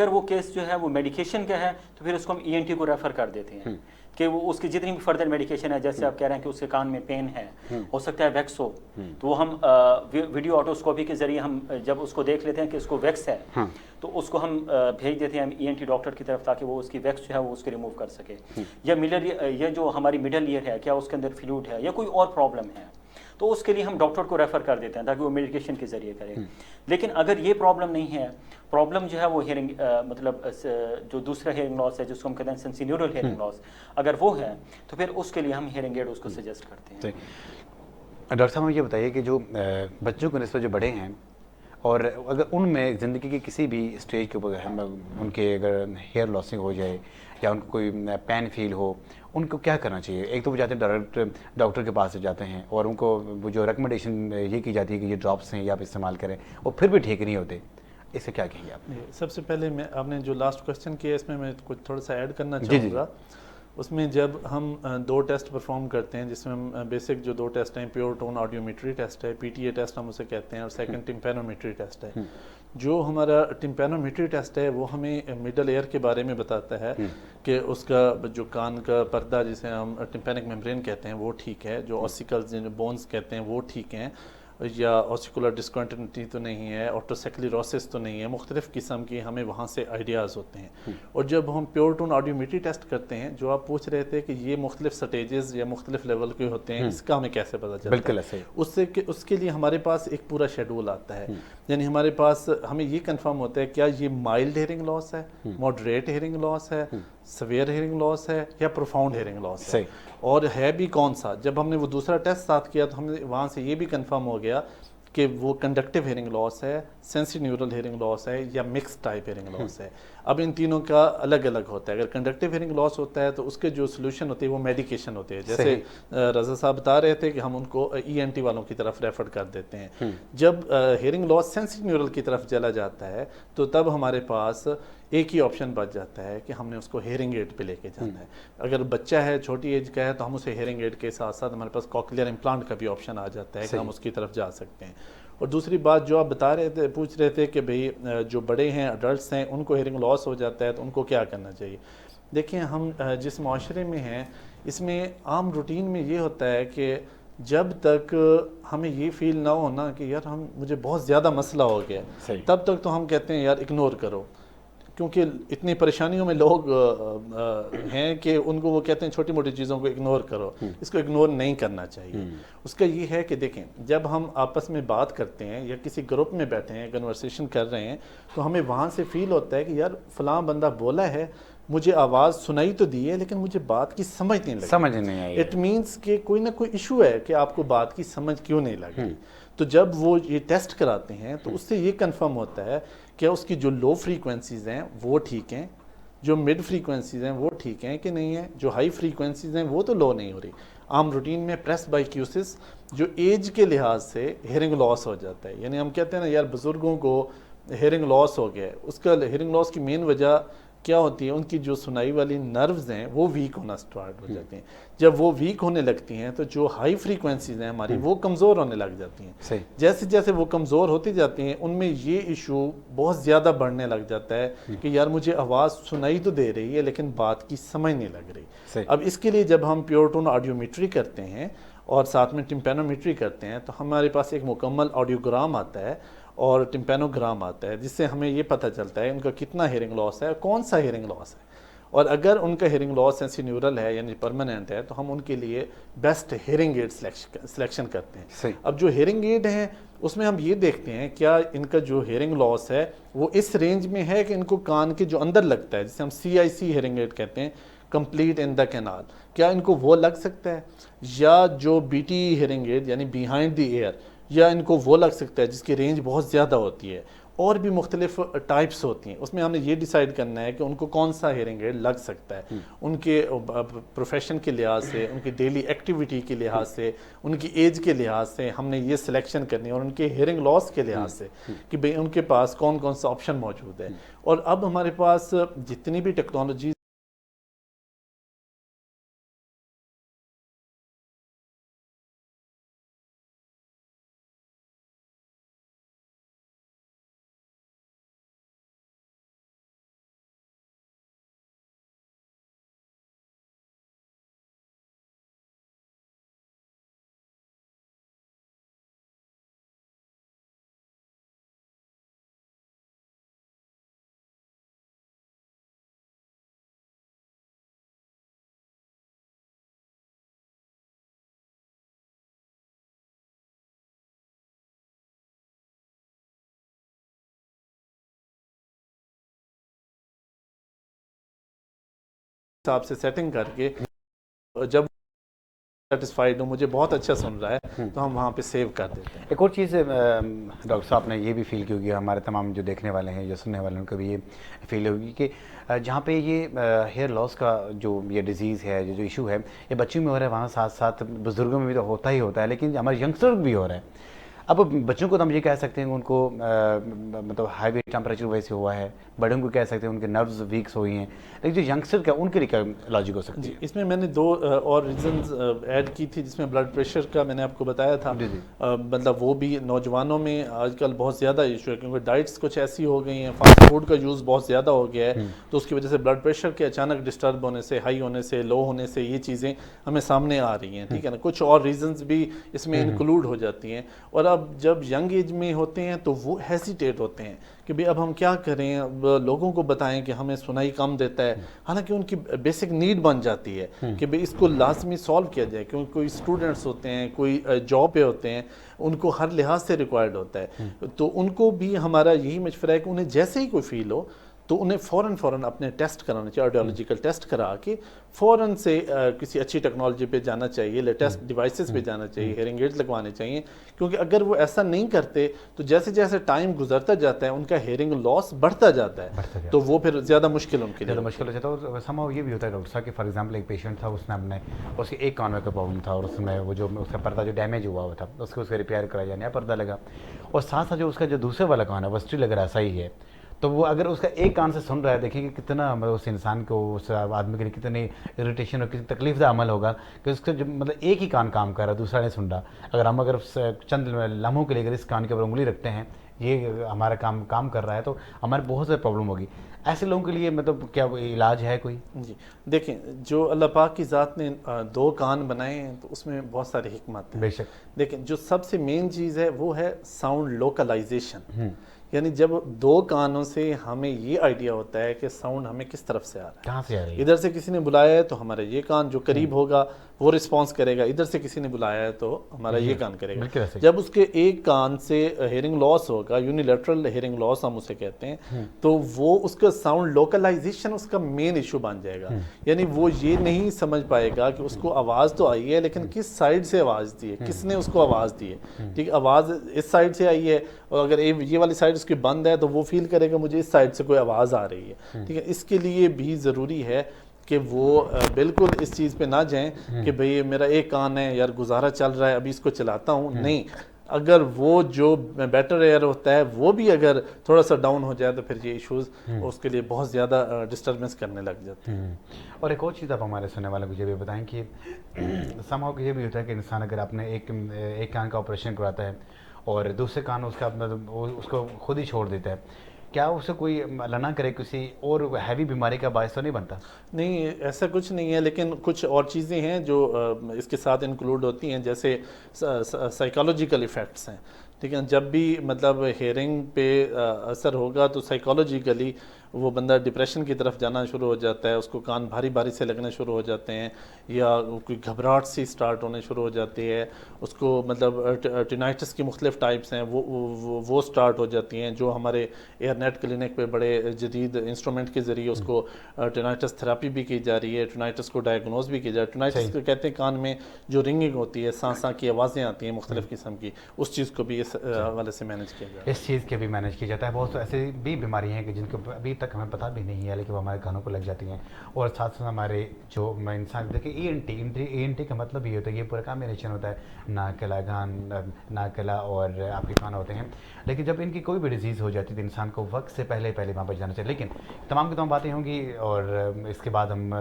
وہ کیس جو ہے وہ میڈیکیشن کا ہے تو پھر اس کو ہم ENT کو ریفر کر دیتے ہیں کہ وہ اس کی جتنی بھی فردر میڈیکیشن ہے, جیسے آپ کہہ رہے ہیں کہ اس کے کان میں پین ہے, ہو سکتا ہے ویکس ہو, تو وہ ہم ویڈیو آٹوسکوپی کے ذریعے ہم جب اس کو دیکھ لیتے ہیں کہ اس کو ویکس ہے تو اس کو ہم بھیج دیتے ہیں ENT ڈاکٹر کی طرف تاکہ وہ اس کی ویکس جو ہے وہ اس کو ریموو کر سکے. یا یہ جو ہماری مڈل ایئر ہے کیا اس کے اندر فلوئڈ ہے یا کوئی اور پرابلم ہے تو اس کے لیے ہم ڈاکٹر کو ریفر کر دیتے ہیں تاکہ وہ میڈیکیشن کے ذریعے کرے. لیکن اگر یہ پرابلم نہیں ہے, پرابلم جو ہے وہ ہیئرنگ مطلب جو دوسرا ہیئرنگ لاس ہے جس کو ہم کہتے ہیں سینسینیورل ہیئرنگ لاس, اگر وہ ہے تو پھر اس کے لیے ہم ہیئرنگ ایڈ اس کو سجیسٹ کرتے ہیں. ڈاکٹر صاحب یہ بتائیے کہ جو بچوں کے نسبت جو بڑے ہیں اور اگر ان میں زندگی کی کسی بھی اسٹیج کے اوپر ان کے اگر ہیئر لاسنگ ہو جائے یا ان کو کوئی پین فیل ہو, ان کو کیا کرنا چاہیے؟ ایک تو وہ جاتے ہیں ڈائریکٹ ڈاکٹر کے پاس جاتے ہیں اور ان کو وہ جو ریکمنڈیشن یہ کی جاتی ہے کہ یہ ڈراپس ہیں یا آپ استعمال کریں, اور پھر بھی ٹھیک نہیں ہوتے. اس سے کیا کہیں گے آپ؟ سب سے پہلے آپ نے جو لاسٹ کویسچن کیا اس میں کچھ تھوڑا سا ایڈ کرنا چاہوں گا. اس میں جب ہم 2 ٹیسٹ پرفارم کرتے ہیں جس میں ہم بیسک جو 2 ٹیسٹ ہیں, پیور ٹون آڈیومیٹری ٹیسٹ ہے, PTA ٹیسٹ ہم اسے کہتے ہیں, اور سیکنڈ ٹمپینومیٹری ٹیسٹ ہے. جو ہمارا ٹمپینومیٹری ٹیسٹ ہے وہ ہمیں مڈل ایئر کے بارے میں بتاتا ہے کہ اس کا جو کان کا پردہ جسے ہم ٹمپینک میمبرین کہتے ہیں وہ ٹھیک ہے, جو اوسیکلز بونز کہتے ہیں وہ ٹھیک ہیں, یا اوسیکولر ڈسکنٹینیوٹی تو نہیں ہے, آٹوسیکلیروسس تو نہیں ہے, مختلف قسم کی ہمیں وہاں سے آئیڈیاز ہوتے ہیں. اور جب ہم پیور ٹون آڈیومیٹری ٹیسٹ کرتے ہیں, جو آپ پوچھ رہے تھے کہ یہ مختلف سٹیجز یا مختلف لیول کے ہوتے ہیں, اس کا ہمیں کیسے پتہ چلتا ہے؟ بالکل اس کے لیے ہمارے پاس ایک پورا شیڈول آتا ہے. یعنی ہمارے پاس ہمیں یہ کنفرم ہوتا ہے کیا یہ مائلڈ ہیئرنگ لاس ہے, ماڈریٹ ہیئرنگ لاس ہے, سویئر ہیئرنگ لاس ہے یا پروفاؤنڈ ہیئرنگ لاس ہے, اور ہے بھی کون سا. جب ہم نے وہ دوسرا ٹیسٹ ساتھ کیا تو ہمیں وہاں سے یہ بھی کنفرم ہو گیا کہ وہ کنڈکٹیو ہیئرنگ لاس ہے, سینسی نیورل ہیئرنگ لاس ہے یا مکس ٹائپ ہیئرنگ لاس ہے. اب ان تینوں کا الگ الگ ہوتا ہے. اگر کنڈکٹیو ہیئرنگ لاس ہوتا ہے تو اس کے جو سولوشن ہوتے ہیں وہ میڈیکیشن ہوتے ہیں, جیسے رضا صاحب بتا رہے تھے کہ ہم ان کو ENT والوں کی طرف ریفر کر دیتے ہیں. جب ہیئرنگ لاس سینسی نیورل کی طرف چلا جاتا ہے تو تب ہمارے پاس ایک ہی آپشن بچ جاتا ہے کہ ہم نے اس کو ہیئرنگ ایڈ پہ لے کے جانا ہے. اگر بچہ ہے, چھوٹی ایج کا ہے, تو ہم اسے ہیئرنگ ایڈ کے ساتھ ساتھ ہمارے پاس کوکلیئر امپلانٹ کا بھی آپشن آ جاتا ہے کہ ہم اس کی طرف جا سکتے ہیں. اور دوسری بات جو آپ بتا رہے تھے, پوچھ رہے تھے کہ بھئی جو بڑے ہیں, ایڈلٹس ہیں, ان کو ہیئرنگ لاس ہو جاتا ہے تو ان کو کیا کرنا چاہیے. دیکھیں, ہم جس معاشرے میں ہیں اس میں عام روٹین میں یہ ہوتا ہے کہ جب تک ہمیں یہ فیل نہ ہونا کہ یار مجھے بہت زیادہ مسئلہ ہو گیا, تب تک تو ہم کہتے ہیں یار اگنور کرو, کیونکہ اتنی پریشانیوں میں لوگ ہیں کہ ان کو وہ کہتے ہیں چھوٹی موٹی چیزوں کو اگنور کرو. اس کو اگنور نہیں کرنا چاہیے. اس کا یہ ہے کہ دیکھیں, جب ہم آپس میں بات کرتے ہیں یا کسی گروپ میں بیٹھے ہیں, کنورسیشن کر رہے ہیں, تو ہمیں وہاں سے فیل ہوتا ہے کہ یار فلاں بندہ بولا ہے مجھے آواز سنائی تو دی ہے لیکن مجھے بات کی سمجھ نہیں لگی. سمجھ نہیں آئی. اٹ مینس کہ کوئی نہ کوئی ایشو ہے کہ آپ کو بات کی سمجھ کیوں نہیں لگ رہی. تو جب وہ یہ ٹیسٹ کراتے ہیں تو اس سے یہ کنفرم ہوتا ہے کہ اس کی جو لو فریکوینسیز ہیں وہ ٹھیک ہیں, جو مڈ فریکوینسیز ہیں وہ ٹھیک ہیں کہ نہیں ہیں, جو ہائی فریکوینسیز ہیں وہ تو لو نہیں ہو رہی. عام روٹین میں پریس بائیکیوسس جو ایج کے لحاظ سے ہیئرنگ لاس ہو جاتا ہے, یعنی ہم کہتے ہیں نا یار بزرگوں کو ہیئرنگ لاس ہو گیا ہے, اس کا ہیئرنگ لاس کی مین وجہ کیا ہوتی ہے, ان کی جو سنائی والی نروز ہیں وہ ویک ہونا سٹارٹ ہو جاتی ہیں. جب وہ ویک ہونے لگتی ہیں تو جو ہائی فریکوینسیز ہیں ہماری وہ کمزور ہونے لگ جاتی ہیں. جیسے جیسے وہ کمزور ہوتی جاتی ہیں ان میں یہ ایشو بہت زیادہ بڑھنے لگ جاتا ہے کہ یار مجھے آواز سنائی تو دے رہی ہے لیکن بات کی سمجھ نہیں لگ رہی. اب اس کے لیے جب ہم پیور ٹون آڈیومیٹری کرتے ہیں اور ساتھ میں ٹمپینومیٹری کرتے ہیں تو ہمارے پاس ایک مکمل آڈیوگرام آتا ہے اور ٹمپینوگرام آتا ہے, جس سے ہمیں یہ پتہ چلتا ہے ان کا کتنا ہیئرنگ لاس ہے, کون سا ہیئرنگ لاس ہے, اور اگر ان کا ہیئرنگ لاس سینسینیورل ہے یعنی پرماننٹ ہے تو ہم ان کے لیے بیسٹ ہیئرنگ ایڈ سلیکشن کرتے ہیں. اب جو ہیئرنگ ایڈ ہیں اس میں ہم یہ دیکھتے ہیں کیا ان کا جو ہیئرنگ لاس ہے وہ اس رینج میں ہے کہ ان کو کان کے جو اندر لگتا ہے جسے ہم CIC ہیئرنگ ایڈ کہتے ہیں, کمپلیٹ ان دا کینال, کیا ان کو وہ لگ سکتا ہے, یا جو BT ہیئرنگ ایڈ یعنی بیہائنڈ دی ایئر, یا ان کو وہ لگ سکتا ہے جس کی رینج بہت زیادہ ہوتی ہے. اور بھی مختلف ٹائپس ہوتی ہیں, اس میں ہم نے یہ ڈیسائیڈ کرنا ہے کہ ان کو کون سا ہیئرنگ ایڈ لگ سکتا ہے, ان کے پروفیشن کے لحاظ سے, ان کی ڈیلی ایکٹیویٹی کے لحاظ سے, ان کی ایج کے لحاظ سے ہم نے یہ سلیکشن کرنی ہے, اور ان کے ہیئرنگ لاس کے لحاظ سے کہ بھئی ان کے پاس کون کون سا آپشن موجود ہے. اور اب ہمارے پاس جتنی بھی ٹیکنالوجی حساب سے سیٹنگ کر کے جب سیٹسفائیڈ ہوں مجھے بہت اچھا سن رہا ہے تو ہم وہاں پہ سیو کر دیتے ہیں. ایک اور چیز ڈاکٹر صاحب نے یہ بھی فیل کی ہوگی, ہمارے تمام جو دیکھنے والے ہیں جو سننے والے ہیں ان کو بھی یہ فیل ہوگی کہ جہاں پہ یہ ہیئر لاس کا جو یہ ڈیزیز ہے جو ایشو ہے یہ بچوں میں ہو رہا ہے, وہاں ساتھ ساتھ بزرگوں میں بھی تو ہوتا ہی ہوتا ہے, لیکن ہمارے ینگسٹر بھی ہو رہا ہے. اب بچوں کو تو ہم یہ کہہ سکتے ہیں ان کو مطلب ہائی ٹیمپریچر ویسے ہوا ہے, بڑوں کو کہہ سکتے ہیں ان کے نروز ویکس ہوئی ہیں, لیکن جو ینگسٹر کا ان کے لیے کیا لاجک ہو سکتی ہے؟ اس میں نے 2 اور ریزنز ایڈ کی تھی, جس میں بلڈ پریشر کا میں نے آپ کو بتایا تھا. مطلب وہ بھی نوجوانوں میں آج کل بہت زیادہ ایشو ہے کیونکہ ڈائٹس کچھ ایسی ہو گئی ہیں, فاسٹ فوڈ کا یوز بہت زیادہ ہو گیا ہے, تو اس کی وجہ سے بلڈ پریشر کے اچانک ڈسٹرب ہونے سے, ہائی ہونے سے, لو ہونے سے یہ چیزیں ہمیں سامنے آ رہی ہیں. ٹھیک ہے نا, کچھ اور ریزنز بھی اس میں انکلوڈ ہو جاتی ہیں. اور اب جب ینگ ایج میں ہوتے ہیں تو وہ ہیسیٹیٹ ہوتے ہیں کہ بھئی اب ہم کیا کریں, اب لوگوں کو بتائیں کہ ہمیں سنائی کم دیتا ہے, حالانکہ ان کی بیسک نیڈ بن جاتی ہے کہ بھئی اس کو لازمی سالو کیا جائے, کیونکہ کوئی اسٹوڈنٹس ہوتے ہیں, کوئی جاب پہ ہوتے ہیں, ان کو ہر لحاظ سے ریکوائرڈ ہوتا ہے. تو ان کو بھی ہمارا یہی مشورہ ہے کہ انہیں جیسے ہی کوئی فیل ہو تو انہیں فوراً اپنے ٹیسٹ کرانا چاہیے, آڈیولوجیکل ٹیسٹ کرا کے فوراً سے کسی اچھی ٹیکنالوجی پہ جانا چاہیے, لیٹسٹ ڈیوائسز پہ جانا چاہیے, ہیئرنگ ایڈز لگوانے چاہیے. کیونکہ اگر وہ ایسا نہیں کرتے تو جیسے جیسے ٹائم گزرتا جاتا ہے ان کا ہیئرنگ لاس بڑھتا جاتا ہے, تو وہ پھر زیادہ مشکل ان کے لیے مشکل ہو جاتا ہے. اور سماؤ یہ بھی ہوتا ہے ڈاکٹر صاحب کہ فار ایگزامپل ایک پیشنٹ تھا, اس نے اپنے اس کے ایک کان میں کا پرابلم تھا, اور اس میں وہ جو اس کا پردہ جو ڈیمیج ہوا تھا اس کو ریپیئر کرایا جانا ہے, پردہ لگا, اور ساتھ ساتھ جو اس کا جو دوسرے والا کان ہے وسٹری لگ رہا ایسا ہی ہے. تو وہ اگر اس کا ایک کان سے سن رہا ہے, دیکھیں کہ کتنا مطلب اس انسان کو, اس آدمی کے لیے کتنی اریٹیشن اور کتنی تکلیف دہ عمل ہوگا کہ اس کا جو مطلب ایک ہی کان کام کر رہا ہے, دوسرا نہیں سن رہا. اگر ہم چند لمحوں کے لیے اگر اس کان کے اوپر انگلی رکھتے ہیں, یہ ہمارا کام کر رہا ہے, تو ہمارے بہت سے پرابلم ہوگی. ایسے لوگوں کے لیے مطلب کیا علاج ہے کوئی؟ جی دیکھیں, جو اللہ پاک کی ذات نے 2 کان بنائے ہیں تو اس میں بہت ساری حکمت ہیں. بے شک. دیکھیں جو سب سے مین چیز ہے وہ ہے ساؤنڈ لوکلائزیشن, یعنی جب 2 کانوں سے ہمیں یہ آئیڈیا ہوتا ہے کہ ساؤنڈ ہمیں کس طرف سے آ رہا ہے, کہاں سے آ رہی ہے. ادھر سے کسی نے بلایا ہے تو ہمارا یہ کان جو قریب ہوگا وہ رسپانس کرے گا. ادھر سے کسی نے بلایا ہے تو ہمارا یہ کان کرے بالکل گا. ایسے. جب اس کے ایک کان سے ہیئرنگ لاس ہوگا, یونیلیٹرل ہیئرنگ لاس ہم اسے کہتے ہیں, تو وہ اس کا ساؤنڈ لوکلائزیشن اس کا مین ایشو بن جائے گا. یعنی وہ یہ نہیں سمجھ پائے گا کہ اس کو آواز تو آئی ہے لیکن کس سائڈ سے آواز دی ہے, کس نے اس کو آواز دی ہے. ٹھیک ہے, آواز اس سائڈ سے آئی ہے اور اگر یہ والی سائڈ اس کی بند ہے تو وہ فیل کرے گا مجھے اس سائڈ سے کوئی آواز آ رہی ہے. ٹھیک ہے, اس کے لیے بھی ضروری ہے کہ وہ بالکل اس چیز پہ نہ جائیں کہ بھئی میرا ایک کان ہے یار, گزارا چل رہا ہے ابھی اس کو چلاتا ہوں. نہیں, اگر وہ جو بیٹر ایئر ہوتا ہے وہ بھی اگر تھوڑا سا ڈاؤن ہو جائے تو پھر یہ ایشوز اس کے لیے بہت زیادہ ڈسٹربنس کرنے لگ جاتے ہیں. اور ایک اور چیز آپ ہمارے سننے والوں کو یہ بھی بتائیں کہ سمہاؤ کہ یہ بھی ہوتا ہے کہ انسان اگر اپنے ایک کان کا آپریشن کراتا ہے اور دوسرے کان اس کا اس کو خود ہی چھوڑ دیتا ہے, کیا اسے کوئی اللہ نہ کرے کسی اور ہیوی بیماری کا باعث تو نہیں بنتا؟ نہیں, ایسا کچھ نہیں ہے, لیکن کچھ اور چیزیں ہیں جو اس کے ساتھ انکلوڈ ہوتی ہیں, جیسے سائیکالوجیکل ایفیکٹس ہیں. ٹھیک ہے, جب بھی مطلب ہیئرنگ پہ اثر ہوگا تو سائیکالوجیکلی وہ بندہ ڈپریشن کی طرف جانا شروع ہو جاتا ہے, اس کو کان بھاری بھاری سے لگنے شروع ہو جاتے ہیں, یا کوئی گھبراہٹ سی سٹارٹ ہونے شروع ہو جاتی ہے, اس کو مطلب ٹینائٹس کی مختلف ٹائپس ہیں وہ سٹارٹ ہو جاتی ہیں, جو ہمارے ایئر نیٹ کلینک پہ بڑے جدید انسٹرومنٹ کے ذریعے اس کو ٹینائٹس تھراپی بھی کی جا رہی ہے, ٹینائٹس کو ڈائگنوز بھی کی جا رہی ہے. ٹینائٹس کو کہتے ہیں کان میں جو رنگنگ ہوتی ہے, سانساں کی آوازیں آتی ہیں مختلف قسم کی, اس چیز کو بھی اس حوالے سے مینیج کیا جاتا ہے. اس چیز کے بھی مینیج کیا جاتا ہے. بہت ایسی بھی بیماری ہیں کہ جن کو ابھی تک ہمیں پتہ بھی نہیں ہے لیکن وہ ہمارے کانوں کو لگ جاتی ہیں, اور ساتھ ساتھ ہمارے جو انسان دیکھیں ای این ٹی کا مطلب یہ ہوتا ہے, یہ پورا کامبینیشن ہوتا ہے, ناک گلا ناک گلا اور آپ کے کان ہوتے ہیں. لیکن جب ان کی کوئی بھی ڈیزیز ہو جاتی ہے تو انسان کو وقت سے پہلے وہاں پہ جانا چاہیے. لیکن تمام کی تمام باتیں ہوں گی, اور اس کے بعد ہم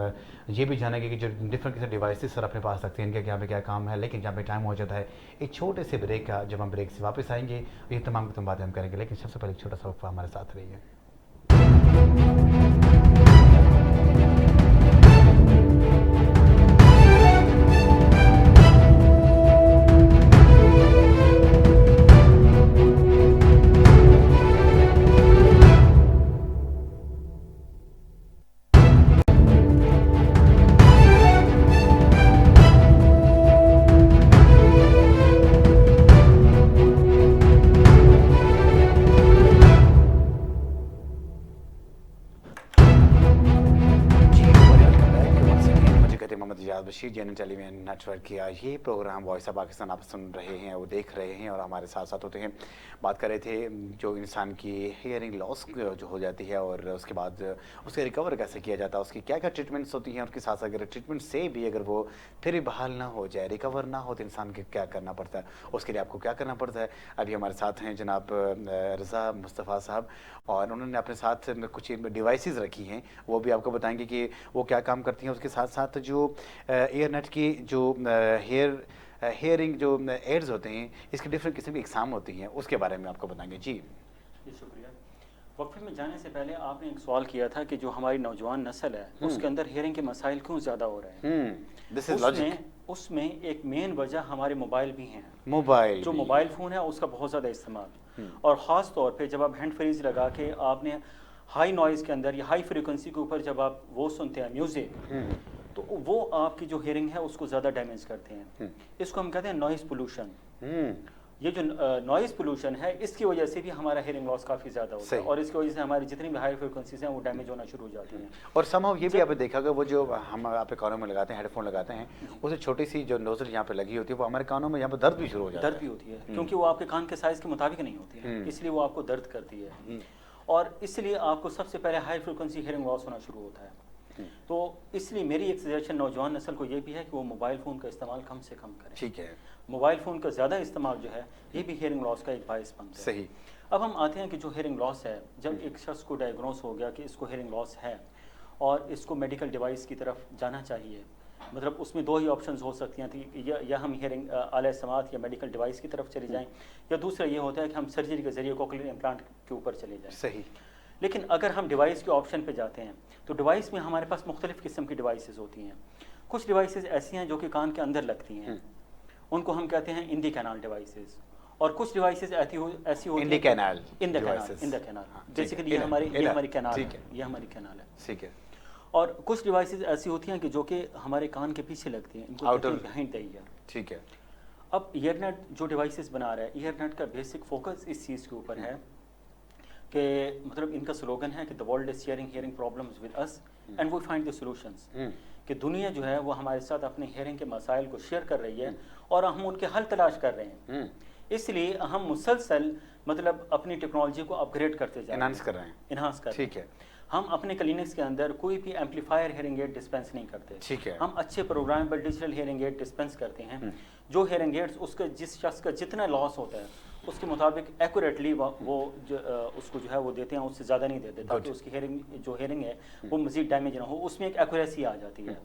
یہ بھی جانیں گے کہ جو ڈفرینٹ قسم ڈیوائسز سر اپنے پاس رکھتے ہیں, ان کا یہاں پہ کیا کام ہے. لیکن جہاں پہ ٹائم ہو جاتا ہے ایک چھوٹے سے بریک کا, جب ہم بریک سے واپس آئیں گے یہ تمام کی تمام باتیں ہم کریں گے. لیکن سب سے پہلے ایک چھوٹا سا وقفہ ہمارے ساتھ رہی ہے. بشیر جین ٹیلی ویژن نیٹ ورک کیا یہ پروگرام وائس آف پاکستان آپ سن رہے ہیں, وہ دیکھ رہے ہیں اور ہمارے ساتھ ساتھ ہوتے ہیں. بات کر رہے تھے جو انسان کی ہیئرنگ لاس جو ہو جاتی ہے اور اس کے بعد اس کے ریکور کیسے کیا جاتا ہے, اس کی کیا کیا ٹریٹمنٹس ہوتی ہیں, اور اس کے ساتھ اگر ٹریٹمنٹ سے بھی اگر وہ پھر بھی بحال نہ ہو جائے, ریکور نہ ہو تو انسان کے کیا کرنا پڑتا ہے, اس کے لیے آپ کو کیا کرنا پڑتا ہے. ابھی ہمارے ساتھ ہیں جناب رضا مصطفیٰ صاحب, اور انہوں نے اپنے ساتھ کچھ ڈیوائسز رکھی ہیں, وہ بھی آپ کو بتائیں گے کہ وہ کیا کام کرتی ہیں. اس کے ساتھ ساتھ جو ایئر نیٹ کی جو ہیئرنگ جو ایڈز ہوتے ہیں, اس کی ڈفرینٹ قسم کی اقسام ہوتی ہیں, اس کے بارے میں آپ کو بتائیں گے. جی شکریہ. وقفے میں جانے سے پہلے آپ نے ایک سوال کیا تھا کہ جو ہماری نوجوان نسل ہے اس کے اندر ہیئرنگ کے مسائل کیوں زیادہ ہو رہے ہیں. اس میں ایک مین وجہ ہمارے موبائل بھی ہیں. جو موبائل فون ہے اس کا بہت زیادہ استعمال, اور خاص طور پہ جب آپ ہینڈ فریز لگا کے آپ نے ہائی نوائز کے اندر یا ہائی فریکوینسی کے اوپر جب آپ وہ سنتے ہیں میوزک, تو وہ آپ کی جو ہیئرنگ ہے اس کو زیادہ ڈیمیج کرتے ہیں. اس کو ہم کہتے ہیں نوائز پولوشن. یہ جو نوائز پولوشن ہے اس کی وجہ سے بھی ہمارا ہیئرنگ لاس کافی زیادہ ہوتا ہے, اور اس کی وجہ سے ہماری جتنی بھی ہائی فریکوینسیز ہیں وہ ڈیمیج ہونا شروع ہو جاتی ہیں. اور سمہاؤ یہ بھی آپ نے دیکھا کہ وہ جو ہم آپ کانوں میں لگاتے ہیں, ہیڈ فون لگاتے ہیں, اسے چھوٹی سی جو نوزل یہاں پہ لگی ہوتی ہے وہ ہمارے کانوں میں یہاں پہ درد بھی شروع ہو جاتا ہے. درد بھی ہوتی ہے کیونکہ وہ آپ کے کان کے سائز کے مطابق نہیں ہوتی ہے, اس لیے وہ آپ کو درد کرتی ہے, اور اس لیے آپ کو سب سے پہلے ہائی فریکوینسی ہیئرنگ لاس ہونا شروع ہوتا ہے. تو اس لیے میری ایک سجیشن نوجوان نسل کو یہ بھی ہے کہ وہ موبائل فون کا استعمال کم سے کم کریں. ٹھیک ہے. موبائل فون کا زیادہ استعمال جو ہے یہ بھی ہیئرنگ لاس کا ایک باعث بنتا ہے. صحیح. اب ہم آتے ہیں کہ جو ہیئرنگ لاس ہے, جب ایک شخص کو ڈائگنوز ہو گیا کہ اس کو ہیئرنگ لاس ہے اور اس کو میڈیکل ڈیوائس کی طرف جانا چاہیے, مطلب اس میں دو ہی آپشنز ہو سکتی ہیں, یا ہم ہیئرنگ آلہ سماعت یا میڈیکل ڈیوائس کی طرف چلے جائیں, یا دوسرا یہ ہوتا ہے کہ ہم سرجری کے ذریعے کوکلیئر امپلانٹ کے اوپر چلے جائیں. صحیح. لیکن اگر ہم ڈیوائس کے آپشن پہ جاتے ہیں تو ڈیوائس میں ہمارے پاس مختلف قسم کی ڈیوائسز ہوتی ہیں. کچھ ڈیوائسز ایسی ہیں جو کہ کان کے اندر لگتی ہیں, ان کو ہم کہتے ہیں ان دی کینال ڈیوائسز, اور کچھ ڈیوائسز ایسی ہوتی ہیں ان دی کینال بیسیکلی یہ ہماری کینال ہے. ٹھیک ہے. اور کچھ ڈیوائسز ایسی ہوتی ہیں کہ جو کہ ہمارے کان کے پیچھے لگتی ہیں, ان کو کہتے ہیں بیہائنڈ دا ایئر. ٹھیک ہے. اب ایئر نیٹ جو ڈیوائسز بنا رہا ہے, ایئر نیٹ کا بیسک فوکس اس چیز کے اوپر ہے کہ مطلب ان کا سلوگن ہے کہ the world is sharing hearing problems with us and we find the solutions, کہ دنیا جو ہے وہ ہمارے ساتھ اپنے ہیئرنگ کے مسائل کو شیئر کر رہی ہے اور ہم ان کے حل تلاش کر رہے ہیں. اس لیے ہم مسلسل مطلب اپنی ٹیکنالوجی کو اپ گریڈ کرتے جا رہے ہیں, انہانس کر رہے ہیں. انہانس کر رہے ہیں. ٹھیک ہے. ہم اپنے کلینکس کے اندر کوئی بھی ایمپلیفائر ہیئرنگ ایڈ ڈسپینس نہیں کرتے. ٹھیک ہے. ہم اچھے programmable digital hearing aid dispense کرتے ہیں, جو ہیئرنگ ایڈس اس کا جس شخص کا جتنا لاس ہوتا ہے اس کے مطابق ایکوریٹلی وہ اس کو جو ہے وہ دیتے ہیں, اس سے زیادہ نہیں دیتے تاکہ اس کی ہیئرنگ ہے وہ مزید ڈیمیج نہ ہو, اس میں ایک ایکوریسی آ جاتی ہے.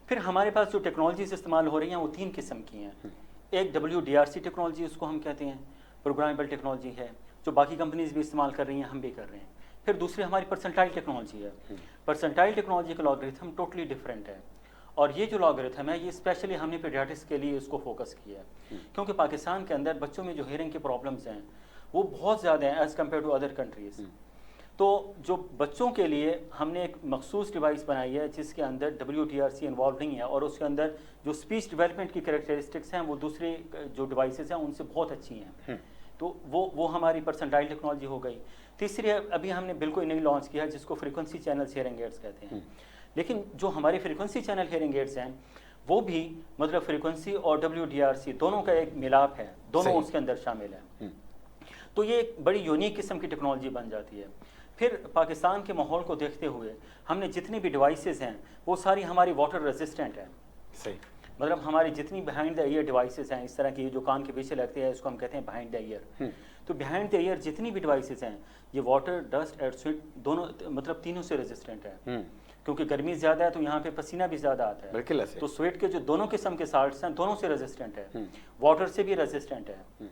پھر ہمارے پاس جو ٹیکنالوجیز استعمال ہو رہی ہیں وہ 3 قسم کی ہیں. ایک WDRC ٹیکنالوجی اس کو ہم کہتے ہیں, پروگرامیبل ٹیکنالوجی ہے جو باقی کمپنیز بھی استعمال کر رہی ہیں, ہم بھی کر رہے ہیں. پھر دوسری ہماری پرسنٹائل ٹیکنالوجی ہے. پرسنٹائل ٹیکنالوجی کا لاگرتھم ٹوٹلی ڈفرینٹ ہے, اور یہ جو لاگرتھم ہے یہ اسپیشلی ہم نے پیڈیاٹرکس کے لیے اس کو فوکس کیا ہے, کیونکہ پاکستان کے اندر بچوں میں جو ہیئرنگ کے پرابلمس ہیں وہ بہت زیادہ ہیں as compare to other countries. تو جو بچوں کے لیے ہم نے ایک مخصوص ڈیوائس بنائی ہے جس کے اندر WDRC انوالو نہیں ہے, اور اس کے اندر جو اسپیچ ڈیولپمنٹ کی کریکٹرسٹکس ہیں وہ دوسرے جو ڈیوائسز ہیں ان سے بہت اچھی ہیں. تو وہ ہماری پرسنٹائل ٹیکنالوجی ہو گئی. تیسری ابھی ہم نے بالکل نئی لانچ کیا ہے جس کو فریکوینسی چینل ہیئرنگ ایڈس کہتے ہیں. لیکن جو ہمارے فریکوینسی چینل ہیئرنگ ایڈس ہیں وہ بھی مطلب فریکوینسی اور WDRC دونوں کا ایک ملاپ ہے, دونوں اس کے اندر شامل ہیں. تو یہ ایک بڑی یونیک قسم کی ٹیکنالوجی بن جاتی ہے. پھر پاکستان کے ماحول کو دیکھتے ہوئے ہم نے جتنی بھی ڈیوائسز ہیں وہ ساری ہماری واٹر ریزسٹنٹ ہیں. صحیح. مطلب ہماری جتنی بیہائنڈ دا ایئر ڈیوائسز ہیں اس طرح کی جو کان کے پیچھے لگتے ہیں اس کو ہم کہتے ہیں بیہائنڈ دا ایئر. تو بیہائنڈ دا ایئر جتنی بھی ڈیوائسز ہیں یہ واٹر, ڈسٹ اینڈ سویٹ دونوں مطلب تینوں سے ریزسٹنٹ ہے, کیونکہ گرمی زیادہ ہے تو یہاں پہ پسینہ بھی زیادہ آتا ہے. بالکل ایسے. تو سویٹ کے جو دونوں قسم کے سالٹس ہیں دونوں سے ریزسٹنٹ ہے, واٹر سے بھی ریزسٹنٹ ہے.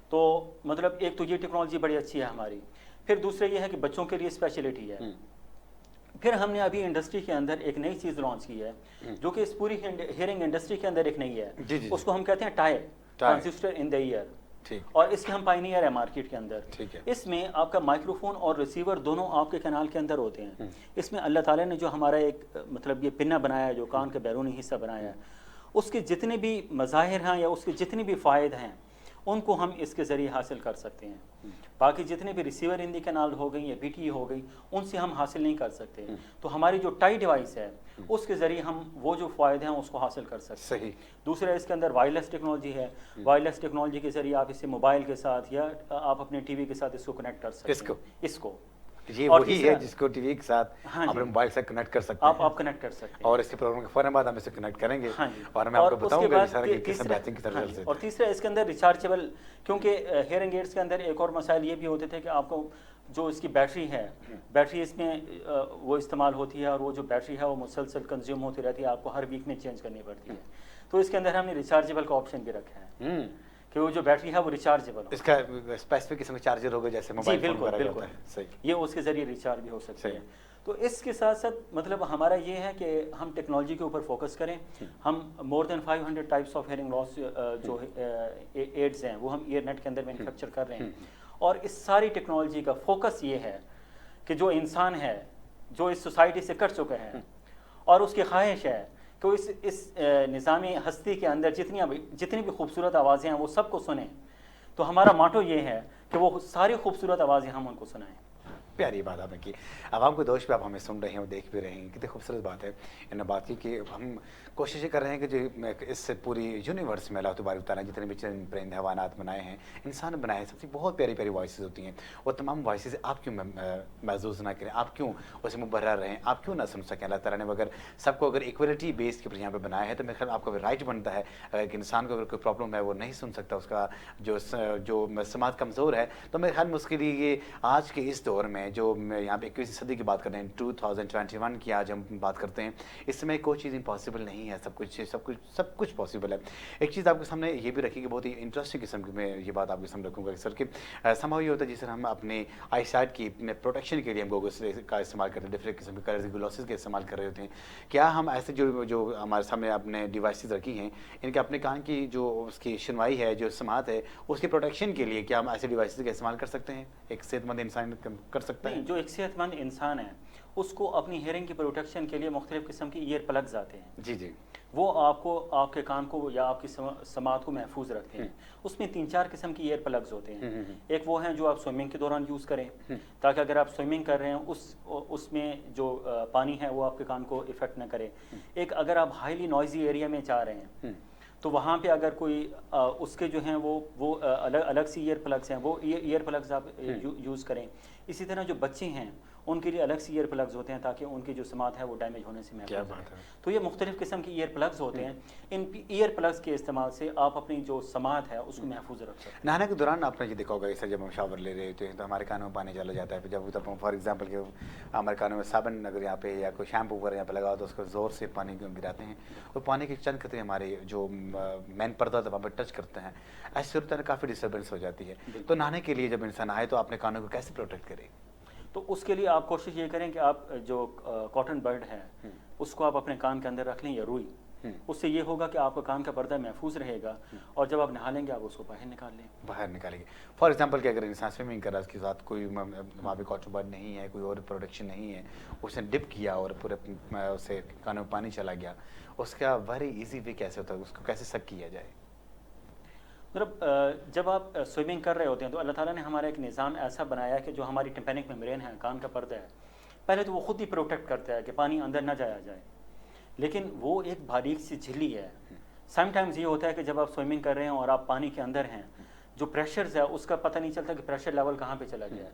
تو مطلب ایک تو یہ ٹیکنالوجی بڑی اچھی ہے ہماری. پھر دوسرا یہ ہے کہ بچوں کے لیے اسپیشلٹی ہے. پھر ہم نے ابھی انڈسٹری کے اندر ایک نئی چیز لانچ کی ہے جو کہ اس پوری ہیئرنگ انڈسٹری کے اندر ایک نئی ہے. اس کو ہم کہتے ہیں ٹائر, ٹرانزسٹر ان دا ایئر. اور اس کے ہم پائنیئر ہیں مارکیٹ کے اندر. اس میں آپ کا مائکرو فون اور ریسیور دونوں آپ کے کینال کے اندر ہوتے ہیں. اس میں اللہ تعالیٰ نے جو ہمارا ایک مطلب یہ پنہ بنایا ہے جو کان کا بیرونی حصہ بنایا ہے, اس کے جتنے بھی مظاہر ہیں یا اس کے جتنے بھی فائد ہیں ان کو ہم اس کے ذریعے حاصل کر سکتے ہیں. باقی جتنے بھی ریسیور ان دی کینال ہو گئی یا BTE ہو گئی ان سے ہم حاصل نہیں کر سکتے. تو ہماری جو ٹائی ڈیوائس ہے اس کے ذریعے ہم وہ جو فائدے ہیں اس کو حاصل کر سکتے ہیں. صحیح. دوسرا اس کے اندر وائرلیس ٹیکنالوجی ہے. وائرلیس ٹیکنالوجی کے ذریعے آپ اسے موبائل کے ساتھ یا آپ اپنے ٹی وی کے ساتھ اس کو کنیکٹ کر سکتے ہیں. اس کو یہ وہی ہے جس کو ٹی وی کے ساتھ اپنے موبائل سے کنیکٹ کر سکتے ہیں. آپ کنیکٹ کر سکتے ہیں اور اس کے پروگرام کے فوراً بعد ہم اسے کنیکٹ کریں گے اور میں آپ کو بتاؤں گا کہ کس بہترین کی طرح سے. اور تیسرا اس کے اندر ریچارجیبل, کیونکہ ہیئرنگ ایڈس کے اندر ایک اور مسائل یہ بھی ہوتے تھے کہ آپ کو جو اس کی بیٹری ہے, بیٹری اس میں وہ استعمال ہوتی ہے اور وہ جو بیٹری ہے وہ مسلسل کنزیوم ہوتی رہتی ہے, آپ کو ہر ویک میں چینج کرنی پڑتی ہے. تو اس کے اندر ہم نے ریچارجیبل کا آپشن بھی رکھا ہے کہ وہ جو بیٹری ہے وہ ریچارجیبل ہو. اس کا اسپیسیفک قسم کا چارجر ہوگا جیسے موبائل فون وغیرہ ہوتا ہے. صحیح. یہ اس کے ذریعے ریچارج بھی ہو سکتا ہے. تو اس کے ساتھ ساتھ مطلب ہمارا یہ ہے کہ ہم ٹیکنالوجی کے اوپر فوکس کریں. ہم مور دین 500 ٹائپس آف ہیئرنگ لاس جو ایڈز ہیں وہ ہم ایئر نیٹ کے اندر مینوفیکچر کر رہے ہیں. اور اس ساری ٹیکنالوجی کا فوکس یہ ہے کہ جو انسان ہے جو اس سوسائٹی سے کٹ چکا ہے اور اس کی خواہش ہے کہ اس نظامی ہستی کے اندر جتنی بھی خوبصورت آوازیں ہیں وہ سب کو سنیں. تو ہمارا ماٹو یہ ہے کہ وہ ساری خوبصورت آوازیں ہم ان کو سنائیں. پیاری بات آپ نے کی. عوام کو دوش پہ آپ ہمیں سن رہے ہیں اور دیکھ بھی رہے ہیں, کتنی خوبصورت بات ہے ان نے بات کی کہ ہم کوششیں کر رہے ہیں کہ جو اس سے پوری یونیورس میں اللہ تبارک تعالیٰ جتنے بھی چند پرندے حیوانات بنائے ہیں, انسان بنائے ہیں, سب سے بہت پیاری پیاری وائسز ہوتی ہیں. اور تمام وائسز آپ کیوں محظوظ نہ کریں, آپ کیوں اسے مبرر رہیں, آپ کیوں نہ سن سکیں. اللہ تعالیٰ نے اگر سب کو اگر ایکولیٹی بیس کے اوپر یہاں پہ بنایا ہے تو میرے خیال آپ کا رائٹ بنتا ہے کہ انسان کو اگر کوئی پرابلم ہے وہ نہیں سن سکتا, اس کا جو سماعت کمزور ہے, تو میرے خیال میں اس کے لیے یہ آج کے اس دور میں جو یہاں پہ 21ویں صدی کی بات کر رہے ہیں, 2021 کی آج ہم بات کرتے ہیں, اس میں کوئی چیز امپاسبل نہیں ہے, سب کچھ پاسبل ہے. ایک چیز آپ کے سامنے یہ بھی رکھی کہ بہت ہی انٹرسٹنگ قسم کی میں یہ بات آپ کے سامنے رکھوں گا سر کہ سماؤ یہ ہوتا ہے جس طرح ہم اپنے آئی سائٹ کی پروٹیکشن کے لیے ہم گوگلس کا استعمال کرتے ہیں, ڈفرینٹ قسم کے کلرز گلاسز کا استعمال کر رہے ہوتے ہیں. کیا ہم ایسے جو ہمارے سامنے اپنے ڈیوائسز رکھی ہیں ان کے اپنے کان کی جو اس کی شنوائی ہے, جو سماعت ہے, اس کی پروٹیکشن کے لیے کیا ہم ایسے ڈیوائسز کا استعمال کر سکتے ہیں؟ ایک صحت مند انسان کر سکتا ہے. جو ایک صحت مند انسان ہے اس کو اپنی ہیئرنگ کی پروٹیکشن کے لیے مختلف قسم کی ایئر پلگز آتے ہیں. جی جی. وہ آپ کو آپ کے کان کو یا آپ کی سماعت کو محفوظ رکھتے ہیں. اس میں 3-4 قسم کی ایئر پلگز ہوتے ہیں. ایک وہ ہیں جو آپ سوئمنگ کے دوران یوز کریں تاکہ اگر آپ سوئمنگ کر رہے ہیں اس میں جو پانی ہے وہ آپ کے کان کو افیکٹ نہ کرے. ایک اگر آپ ہائیلی نوائزی ایریا میں جا رہے ہیں تو وہاں پہ اگر کوئی اس کے جو ہیں وہ الگ سی ایئر پلگز ہیں, وہ ایئر پلگز آپ یوز کریں. اسی طرح جو بچے ہیں ان کے لیے الگ سی ایئر پلگز ہوتے ہیں تاکہ ان کی جو سماعت ہے وہ ڈیمیج ہونے سے محفوظ ہے. تو یہ مختلف قسم کی ایئر پلگز ہوتے ہیں. ان ایئر پلگز کے استعمال سے آپ اپنی جو سماعت ہے اس کو محفوظ رکھ سکتے ہیں. نہانے کے دوران آپ نے یہ دیکھا ہوگا اس سے جب ہم شاور لے رہے ہوتے ہیں تو ہمارے کانوں میں پانی چلا جاتا ہے. جب فار ایگزامپل کہ ہمارے کانوں میں صابن اگر یہاں پہ یا کوئی شیمپو وغیرہ یہاں پہ لگا ہو تو اس کو زور سے پانی گراتے ہیں اور پانی کے چند قطرے ہمارے جو مین پردہ وہاں پہ ٹچ کرتے ہیں. ایسی صورت میں کافی ڈسٹربینس ہو جاتی ہے. تو نہانے کے لیے جب انسان آئے تو اپنے کانوں کو کیسے پروٹیکٹ کرے؟ تو اس کے لیے آپ کوشش یہ کریں کہ آپ جو کاٹن برڈ ہے اس کو آپ اپنے کان کے اندر رکھ لیں یا روئی. اس سے یہ ہوگا کہ آپ کا کان کا پردہ محفوظ رہے گا اور جب آپ نہا لیں گے آپ اس کو باہر نکال لیں. باہر نکالیں گے. فار ایگزامپل کہ اگر انسان سوئمنگ کر رہا ہے اس کے ساتھ کوئی وہاں پہ کاٹن برڈ نہیں ہے, کوئی اور پروڈکشن نہیں ہے, اس نے ڈپ کیا اور پورے اسے کانوں میں پانی چلا گیا, اس کا ویری ایزی وے کیسے ہوتا ہے, اس کو کیسے سک کیا جائے؟ مطلب جب آپ سوئمنگ کر رہے ہوتے ہیں تو اللہ تعالیٰ نے ہمارا ایک نظام ایسا بنایا ہے کہ جو ہماری ٹمپینک میمبرین ہے, کان کا پردہ ہے, پہلے تو وہ خود ہی پروٹیکٹ کرتا ہے کہ پانی اندر نہ جایا جائے. لیکن وہ ایک باریک سی جھلی ہے. سم ٹائمز یہ ہوتا ہے کہ جب آپ سوئمنگ کر رہے ہیں اور آپ پانی کے اندر ہیں, جو پریشرز ہے اس کا پتہ نہیں چلتا کہ پریشر لیول کہاں پہ چلا گیا ہے.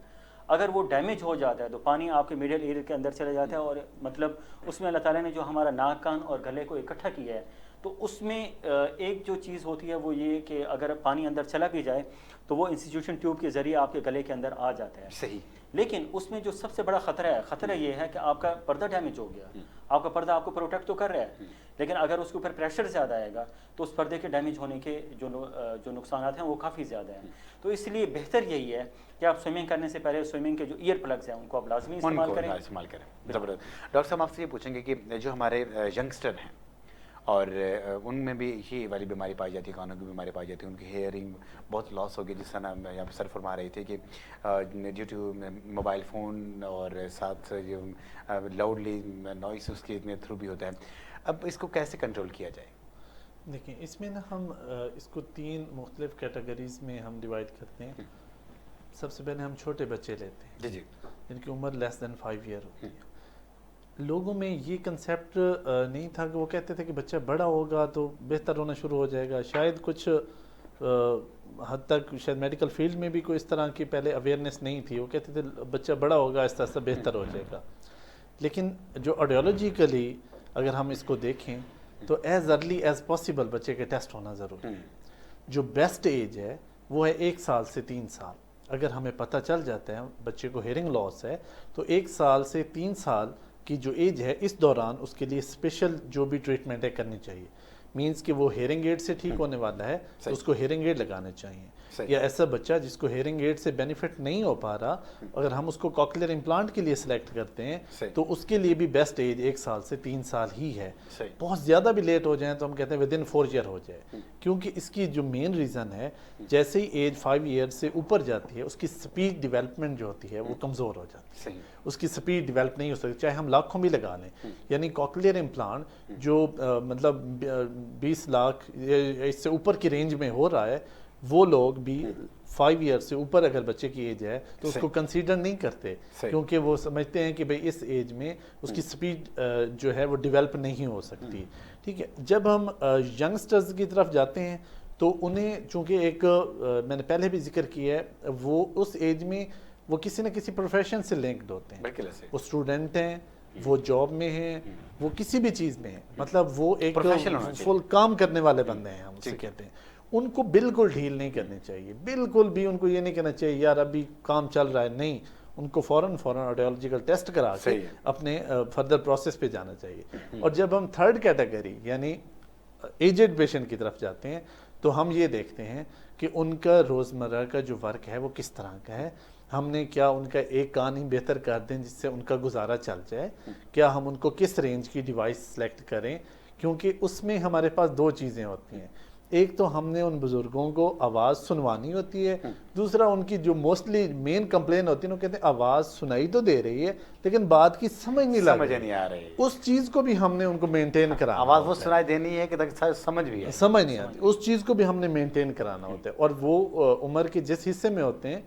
اگر وہ ڈیمیج ہو جاتا ہے تو پانی آپ کے میڈل ایئر کے اندر چلا جاتا ہے اور مطلب اس میں اللہ تعالیٰ نے جو ہمارا ناک, کان اور گلے کو اکٹھا کیا ہے تو اس میں ایک جو چیز ہوتی ہے وہ یہ کہ اگر پانی اندر چلا بھی جائے تو وہ انسٹیٹیوشن ٹیوب کے ذریعے آپ کے گلے کے اندر آ جاتا ہے. صحیح. لیکن اس میں جو سب سے بڑا خطرہ یہ ہے کہ آپ کا پردہ ڈیمیج ہو گیا. آپ کا پردہ آپ کو پروٹیکٹ تو کر رہا ہے لیکن اگر اس کے اوپر پریشر زیادہ آئے گا تو اس پردے کے ڈیمیج ہونے کے جو نقصانات ہیں وہ کافی زیادہ ہیں. تو اس لیے بہتر یہی ہے کہ آپ سوئمنگ کرنے سے پہلے سوئمنگ کے جو ایئر پلگز ہیں ان کو آپ لازمی استعمال کریں. زبردست. ڈاکٹر صاحب آپ سے یہ پوچھیں گے کہ جو ہمارے ینگسٹر ہیں اور ان میں بھی یہ والی بیماری پائی جاتی ہے, کانوں کی بیماری پائی جاتی ہے, ان کی ہیئرنگ بہت لاس ہو گئی, جس طرح یہاں پہ سر فرما رہے تھے کہ ڈیو ٹو موبائل فون اور ساتھ جو لاؤڈلی نوائس اس کے تھرو بھی ہوتا ہے. اب اس کو کیسے کنٹرول کیا جائے؟ دیکھیں اس میں نا ہم اس کو 3 مختلف کیٹیگریز میں ہم ڈیوائڈ کرتے ہیں. سب سے پہلے ہم چھوٹے بچے لیتے ہیں جی جن کی عمر لیس دین 5 ایئر ہوتی ہے. لوگوں میں یہ کنسیپٹ نہیں تھا کہ وہ کہتے تھے کہ بچہ بڑا ہوگا تو بہتر ہونا شروع ہو جائے گا. شاید کچھ حد تک شاید میڈیکل فیلڈ میں بھی کوئی اس طرح کی پہلے اویئرنیس نہیں تھی. وہ کہتے تھے بچہ بڑا ہوگا آہستہ آہستہ بہتر ہو جائے گا. لیکن جو آڈیولوجیکلی اگر ہم اس کو دیکھیں تو ایز ارلی ایز پاسبل بچے کے ٹیسٹ ہونا ضروری ہے. جو بیسٹ ایج ہے وہ ہے 1 سال سے 3 سال. اگر ہمیں پتہ چل جاتا ہے بچے کو ہیئرنگ لاس ہے تو 1 سال سے 3 سال کی جو ایج ہے اس دوران اس کے لیے اسپیشل جو بھی ٹریٹمنٹ ہے کرنی چاہیے. مینس کہ وہ ہیئرنگ ایڈ سے ٹھیک ہونے والا ہے تو اس کو ہیئرنگ ایڈ لگانے چاہیے. یا ایسا بچہ جس کو ہیئرنگ ایڈ سے بینیفٹ نہیں ہو پا رہا, اگر ہم اس کو کوکلیئر امپلانٹ کے لیے سلیکٹ کرتے ہیں تو اس کے لیے بھی بیسٹ ایج 1 سال سے 3 سال ہی ہے. بہت زیادہ بھی لیٹ ہو جائیں تو ہم کہتے ہیں ودن 4 ایئر ہو جائے, کیونکہ اس کی جو مین ریزن ہے جیسے ہی ایج 5 ایئر سے اوپر جاتی ہے اس کی سپیڈ ڈیولپمنٹ جو ہوتی ہے وہ کمزور ہو جاتی ہے. اس کی سپیڈ ڈیولپ نہیں ہو سکتی چاہے ہم لاکھوں بھی لگا لیں. یعنی کوکلیئر امپلانٹ جو مطلب 20 لاکھ اس سے اوپر کی رینج میں ہو رہا ہے وہ لوگ بھی 5 ایئر سے اوپر اگر بچے کی ایج ہے تو اس کو کنسیڈر نہیں کرتے, کیونکہ وہ سمجھتے ہیں کہ بھئی اس ایج میں اس کی سپیڈ جو ہے وہ ڈیولپ نہیں ہو سکتی. ٹھیک ہے. جب ہم ینگسٹرز کی طرف جاتے ہیں تو انہیں چونکہ ایک میں نے پہلے بھی ذکر کیا ہے وہ اس ایج میں وہ کسی نہ کسی پروفیشن سے لنکڈ ہوتے ہیں. وہ اسٹوڈنٹ ہیں, وہ جاب میں ہیں, وہ کسی بھی چیز میں ہیں, مطلب وہ ایک فل کام کرنے والے بندے ہیں ہم اسے کہتے ہیں. ان کو بالکل ڈھیل نہیں کرنی چاہیے, بالکل بھی ان کو یہ نہیں کہنا چاہیے یار ابھی کام چل رہا ہے. نہیں, ان کو فوراً آڈیولوجیکل ٹیسٹ کرا کے اپنے فردر پروسیس پہ جانا چاہیے. اور جب ہم 3rd کیٹیگری یعنی ایجڈ پیشنٹ کی طرف جاتے ہیں تو ہم یہ دیکھتے ہیں کہ ان کا روزمرہ کا جو ورک ہے وہ کس طرح کا ہے. ہم نے کیا ان کا ایک کان ہی بہتر کر دیں جس سے ان کا گزارا چل جائے, کیا ہم ان کو کس رینج کی ڈیوائس سلیکٹ کریں, کیونکہ اس میں ہمارے پاس 2 چیزیں ہوتی ہیں. ایک تو ہم نے ان بزرگوں کو آواز سنوانی ہوتی ہے، دوسرا ان کی جو موسٹلی مین کمپلین ہوتی ہے وہ کہتے ہیں آواز سنائی تو دے رہی ہے لیکن بات کی سمجھ نہیں لگ رہی، نہیں آ رہی، اس چیز کو بھی ہم نے ان کو مینٹین کرانا آواز وہ ہوتا ہے۔ سنائی دینی ہے کہ تاکہ سمجھ بھی آئے، سمجھ نہیں آتی، اس چیز کو بھی ہم نے مینٹین کرانا ہوتا ہے، اور وہ عمر کے جس حصے میں ہوتے ہیں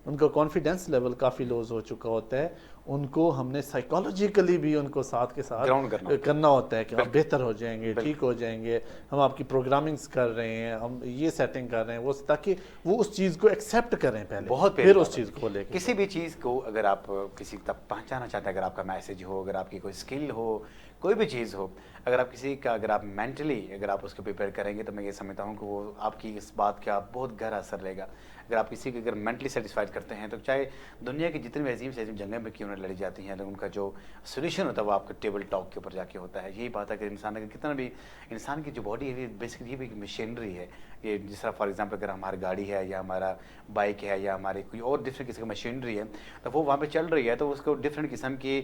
ان کا کانفیڈنس لیول کافی لوز ہو چکا ہوتا ہے، ان کو ہم نے سائیکالوجیکلی بھی ان کو ساتھ کے ساتھ گراؤنڈ کرنا ہوتا ہے کہ آپ بہتر ہو جائیں گے، ٹھیک ہو جائیں گے، ہم آپ کی پروگرامنگز کر رہے ہیں، ہم یہ سیٹنگ کر رہے ہیں وہ، تاکہ وہ اس چیز کو ایکسیپٹ کریں پہلے، بہت پھر اس چیز کو لے کے کسی بھی چیز کو اگر آپ کسی تک پہنچانا چاہتے ہیں، اگر آپ کا میسج ہو، اگر آپ کی کوئی اسکل ہو، کوئی بھی چیز ہو، اگر آپ کسی کا اگر آپ مینٹلی اگر آپ اس کو پریپیئر کریں گے تو میں یہ سمجھتا ہوں کہ وہ آپ کی اس بات کا بہت گہرا اثر لے گا۔ اگر آپ کسی کو اگر مینٹلی سیٹسفائڈ کرتے ہیں تو چاہے دنیا کی جتنی بھی عظیم سے عظیم جنگیں میں کیوں نہ لڑی جاتی ہیں، تو ان کا جو سولوشن ہوتا ہے وہ آپ کے ٹیبل ٹاک کے اوپر جا کے ہوتا ہے۔ یہی بات ہے کہ انسان اگر کتنا بھی، انسان کی جو باڈی ہے بیسکلی یہ بھی ایک مشینری ہے، یہ جس طرح فار ایگزامپل اگر ہماری گاڑی ہے یا ہمارا بائک ہے یا ہماری کوئی اور ڈفرینٹ قسم کی مشینری ہے تو وہ وہاں پہ چل رہی ہے، تو اس کو ڈفرینٹ قسم کی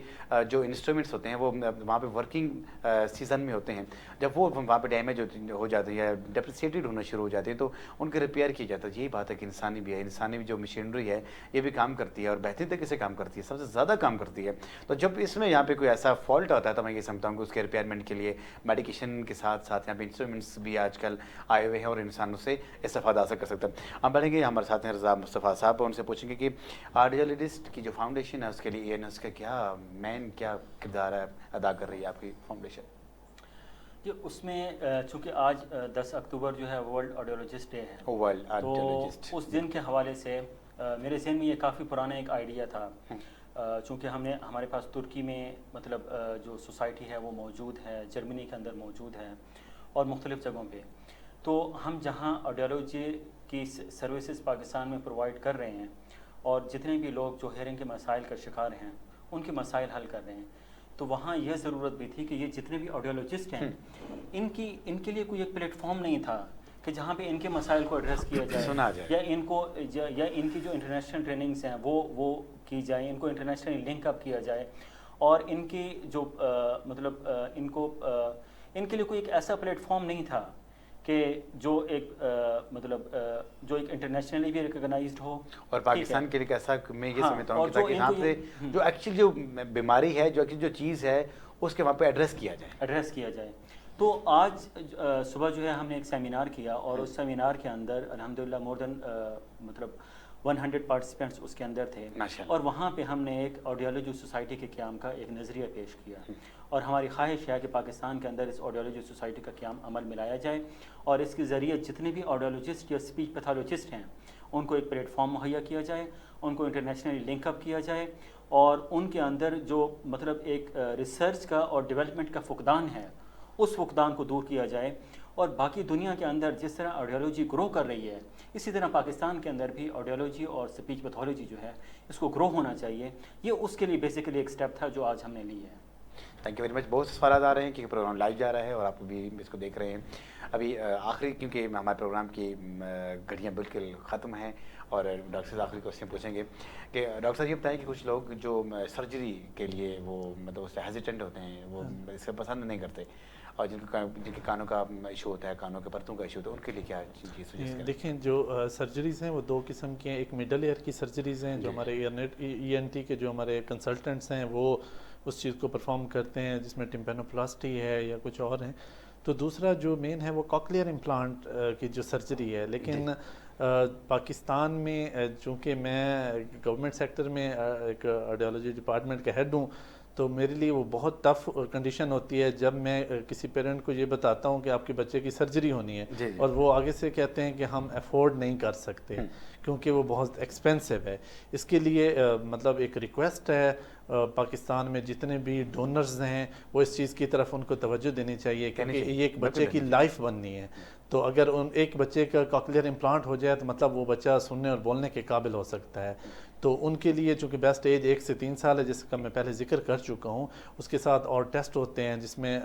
جو انسٹرومنٹس ہوتے ہیں وہ وہاں پہ ورکنگ سیزن میں ہوتے ہیں، جب وہ وہاں پہ ڈیمیج ہو جاتی ہے، ڈیپریسیٹڈ ہونا شروع ہو جاتی ہے تو ان کے ریپیئر کی جاتا ہے۔ یہی بات ہے کہ انسانی بھی ہے، انسانی بھی جو مشینری ہے یہ بھی کام کرتی ہے اور بہترین طریقے سے کام کرتی ہے، سب سے زیادہ کام کرتی ہے۔ تو جب اس میں یہاں پہ کوئی ایسا فالٹ ہوتا ہے تو میں یہ سمجھتا ہوں کہ اس کے ریپیئرمنٹ کے لیے میڈیکیشن کے ساتھ ساتھ یہاں پہ انسٹرومنٹس بھی آج کل آئے ہوئے ہیں اور انسان اس سے استفادہ حاصل کر سکتا ہے۔ ہم بڑھیں گے، ہمارے ساتھ ہیں رضا مصطفیٰ صاحب، ان سے پوچھیں گے کہ آرڈیولوجسٹ کی جو فاؤنڈیشن ہے اس کے لیے اس کا کیا مین کیا کردار ہے ادا کر رہی ہے آپ کی فاؤنڈیشن؟ جی اس میں چونکہ آج 10 اکتوبر جو ہے ورلڈ آرڈیولوجسٹ ڈے ہے، ورلڈ تو آرڈیولوجسٹ اس دن کے حوالے سے میرے ذہن میں یہ کافی پرانا ایک آئیڈیا تھا، چونکہ ہمارے پاس ترکی میں مطلب جو سوسائٹی ہے وہ موجود ہے، جرمنی کے اندر موجود ہے اور مختلف جگہوں پہ، تو ہم جہاں آرڈیولوجی کی سروسز پاکستان میں پرووائڈ کر رہے ہیں اور جتنے بھی لوگ جو ہیرنگ کے مسائل کا شکار ہیں ان کے مسائل حل کر رہے ہیں، تو وہاں یہ ضرورت بھی تھی کہ یہ جتنے بھی آڈیولوجسٹ ہیں ان کے لیے کوئی ایک پلیٹ فارم نہیں تھا کہ جہاں پہ ان کے مسائل کو ایڈریس کیا جائے یا ان کو یا ان کی جو انٹرنیشنل ٹریننگز ہیں وہ کی جائیں، ان کو انٹرنیشنلی لنک اپ کیا جائے، اور ان کی جو مطلب ان کے لیے کوئی ایک ایسا پلیٹ فارم نہیں تھا کہ جو ایک مطلب جو ایک انٹرنیشنلی بھی ریکگنائزڈ ہو، اور پاکستان کے لیے ایسا میں یہ سمجھتا ہوں کہ تاکہ یہاں پہ جو ایکچولی جو بیماری ہے، جو ایکچولی جو چیز ہے اس کے وہاں پہ ایڈریس کیا جائے۔ تو آج صبح جو ہے ہم نے ایک سیمینار کیا اور اس سیمینار کے اندر الحمدللہ مور دین مطلب 100 پارٹیسپینٹس اس کے اندر تھے، اور وہاں پہ ہم نے ایک آڈیولوجی سوسائٹی کے قیام کا ایک نظریہ پیش کیا، اور ہماری خواہش ہے کہ پاکستان کے اندر اس آڈیولوجی سوسائٹی کا قیام عمل میں لایا جائے، اور اس کے ذریعے جتنے بھی آڈیولوجسٹ یا اسپیچ پیتھولوجسٹ ہیں ان کو ایک پلیٹ فارم مہیا کیا جائے، ان کو انٹرنیشنلی لنک اپ کیا جائے، اور ان کے اندر جو مطلب ایک ریسرچ کا اور ڈیولپمنٹ کا فقدان ہے اس فقدان کو دور کیا جائے، اور باقی دنیا کے اندر جس طرح آڈیولوجی گرو کر رہی ہے اسی طرح پاکستان کے اندر بھی آڈیولوجی اور اسپیچ پیتھولوجی جو ہے اس کو گرو ہونا چاہیے۔ یہ اس کے لیے بیسیکلی ایک سٹیپ تھا جو آج ہم نے لی ہے۔ Thank you very much. بہت سے سوالات آ رہے ہیں کیونکہ پروگرام لائیو جا رہا ہے اور آپ بھی اس کو دیکھ رہے ہیں۔ ابھی آخری کیونکہ ہمارے پروگرام کی گھڑیاں بالکل ختم ہیں اور ڈاکٹر صاحب آخری کوشچن پوچھیں گے کہ ڈاکٹر صاحب یہ بتائیں کہ کچھ لوگ جو سرجری کے لیے وہ مطلب اس سے ہیزیٹنٹ ہوتے ہیں، وہ اس سے پسند نہیں کرتے، اور جن کے کانوں کا ایشو ہوتا ہے، کانوں کے پرتوں کا ایشو ہوتا ہے، ان کے لیے کیا چیز سجیسٹ کریں؟ دیکھیں جو سرجریز ہیں وہ دو قسم کی ہیں، ایک مڈل ایئر کی سرجریز ہیں جو ہمارے ای این ٹی کے جو ہمارے کنسلٹنٹس ہیں وہ اس چیز کو پرفارم کرتے ہیں، جس میں ٹمپینوپلاسٹی ہے یا کچھ اور ہیں، تو دوسرا جو مین ہے وہ کاکلیئر امپلانٹ کی جو سرجری ہے۔ لیکن پاکستان میں چونکہ میں گورنمنٹ سیکٹر میں ایک آرڈیولوجی ڈپارٹمنٹ کا ہیڈ ہوں، تو میرے لیے وہ بہت ٹف کنڈیشن ہوتی ہے جب میں کسی پیرنٹ کو یہ بتاتا ہوں کہ آپ کے بچے کی سرجری ہونی ہے اور وہ آگے سے کہتے ہیں کہ ہم افورڈ نہیں کر سکتے کیونکہ وہ بہت ایکسپینسو ہے۔ اس کے لیے مطلب ایک ریکویسٹ ہے پاکستان میں جتنے بھی ڈونرز ہیں وہ اس چیز کی طرف ان کو توجہ دینی چاہیے، کیونکہ یہ ایک بچے کی لائف بننی ہے۔ تو اگر ایک بچے کا کاکلیئر امپلانٹ ہو جائے تو مطلب وہ بچہ سننے اور بولنے کے قابل ہو سکتا ہے۔ تو ان کے لیے چونکہ بیسٹ ایج 1 سے 3 سال ہے، جس کا میں پہلے ذکر کر چکا ہوں، اس کے ساتھ اور ٹیسٹ ہوتے ہیں جس میں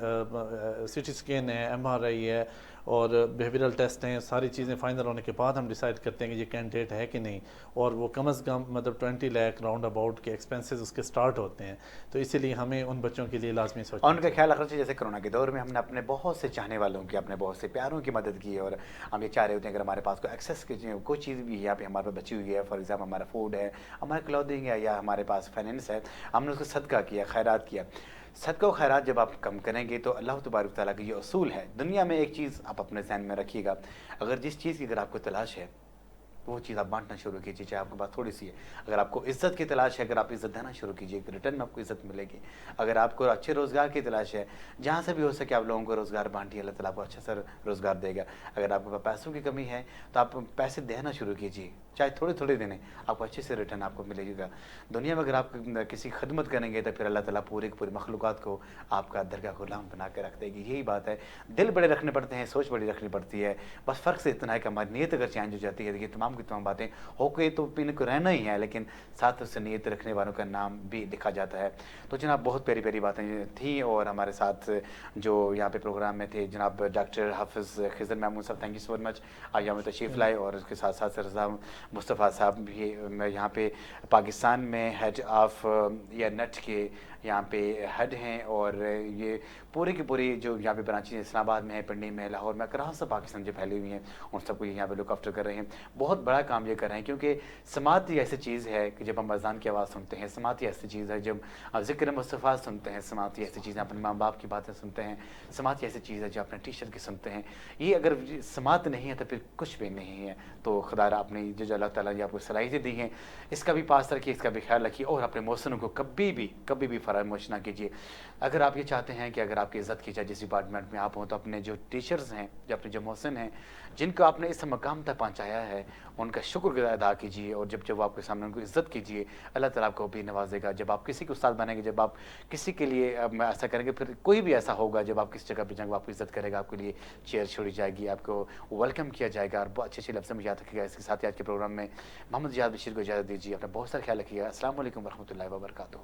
سی ٹی اسکین ہے، ایم آر آئی ہے، اور بیہیویئرل ٹیسٹ ہیں، ساری چیزیں فائنل ہونے کے بعد ہم ڈیسائیڈ کرتے ہیں کہ یہ کینڈیڈیٹ ہے کہ نہیں، اور وہ کم از کم مطلب 20 لاکھ راؤنڈ اباؤٹ کے ایکسپینسز اس کے سٹارٹ ہوتے ہیں، تو اسی لیے ہمیں ان بچوں کے لیے لازمی سوچنا اور ان کا خیال رکھنا چاہیے. جیسے کرونا کے دور میں ہم نے اپنے بہت سے چاہنے والوں کی، اپنے بہت سے پیاروں کی مدد کی، اور ہم یہ چاہ رہے ہوتے ہیں اگر ہمارے پاس کوئی ایکسیس کی کوئی چیز بھی یہاں پہ ہمارے پاس بچی ہوئی ہے، فار ایگزامپل ہمارا فوڈ ہے، ہمارا کلودنگ ہے، یا ہمارے پاس فائنینس ہے، ہم نے اس کو صدقہ کیا، خیرات کیا. صدقہ و خیرات جب آپ کم کریں گے تو اللہ تبارک تعالیٰ کا یہ اصول ہے. دنیا میں ایک چیز آپ اپنے ذہن میں رکھیے گا، اگر جس چیز کی اگر آپ کو تلاش ہے وہ چیز آپ بانٹنا شروع کیجیے، چاہے آپ کے پاس تھوڑی سی ہے. اگر آپ کو عزت کی تلاش ہے، اگر آپ عزت دینا شروع کیجیے، ریٹرن میں آپ کو عزت ملے گی. اگر آپ کو اچھے روزگار کی تلاش ہے، جہاں سے بھی ہو سکے آپ لوگوں کو روزگار بانٹیے، اللہ تعالیٰ آپ کو اچھا سا روزگار دے گا. اگر آپ کے پاس پیسوں کی کمی ہے تو آپ پیسے دینا شروع کیجیے، چاہے تھوڑے تھوڑے دینے، آپ کو اچھے سے ریٹرن آپ کو ملے گا. دنیا میں اگر آپ کسی خدمت کریں گے تو پھر اللہ تعالیٰ پوری مخلوقات کو آپ کا درگاہ غلام بنا کے رکھ دے گی. یہی بات ہے. دل بڑے رکھنے پڑتے ہیں، سوچ بڑی رکھنی پڑتی ہے، بس فرق سے اتنا ہے کہ ہماری نیت اگر چینج ہو جاتی ہے. دیکھیے تمام کی تمام باتیں ہو کے تو پینے کو رہنا ہی ہے، لیکن ساتھ اس سے نیت رکھنے والوں کا نام بھی لکھا جاتا ہے. تو جناب بہت پیاری پیاری باتیں تھیں، اور ہمارے ساتھ جو یہاں پہ پروگرام میں تھے جناب ڈاکٹر حافظ خضر محمود صاحب، تھینک یو سو مچ، آج ہمیں تشریف لائے. اور اس کے ساتھ ساتھ رضا مصطفیٰ صاحب بھی یہاں پہ پاکستان میں ہیڈ آف یا نیٹ کے یہاں پہ ہیڈ ہیں، اور یہ پوری کی پوری جو یہاں پہ برانچیں اسلام آباد میں ہے، پنڈی میں، لاہور میں، اکراس سے پاکستان جو پھیلی ہوئی ہیں ان سب کو یہاں پہ لک آفٹر کر رہے ہیں. بہت بڑا کام یہ کر رہے ہیں، کیونکہ سماعت ہی ایسی چیز ہے کہ جب ہم اذان کی آواز سنتے ہیں، سماعت ہی ایسی چیز ہے جب ذکر مصطفیٰ سنتے ہیں، سماعت ہی ایسی چیز ہے اپنے ماں باپ کی باتیں سنتے ہیں، سماعت ہی ایسی چیز ہے جو اپنے ٹیچر کی سنتے ہیں. یہ اگر سماعت نہیں ہے تو پھر کچھ بھی نہیں ہے. تو خدا را اپنی جو اللہ تعالیٰ نے آپ کو صلاحیتیں دی ہیں اس کا بھی پاس رکھیے، اس کا بھی خیال رکھیے، اور اپنے محسنوں کو کبھی بھی فراموش نہ کیجیے. اگر آپ یہ چاہتے ہیں کہ اگر آپ کی عزت کی جائے جس ڈپارٹمنٹ میں آپ ہوں، تو اپنے جو ٹیچرز ہیں، جو اپنے جو محسن ہیں، جن کو آپ نے اس مقام تک پہنچایا ہے، ان کا شکر ادا کیجیے. اور جب آپ کے سامنے ان کو عزت کیجیے، اللہ تعالیٰ آپ کو بھی نوازے گا. جب آپ کسی کے استاد بنیں گے، جب آپ کسی کے لیے ایسا کریں گے، پھر کوئی بھی ایسا ہوگا جب آپ کسی جگہ پہ جائیں گے، آپ کو عزت کرے گا، آپ کے لیے چیئر چھوڑی جائے گی، آپ کو ویلکم کیا جائے گا، اور بہت اچھے لفظ میں یاد رکھے گا. اس کے ساتھ آج کے پروگرام میں محمد زیاد بشیر کو اجازت دیجیے. اپنا بہت سارا خیال رکھیے گا. السلام علیکم ورحمۃ اللہ وبرکاتہ.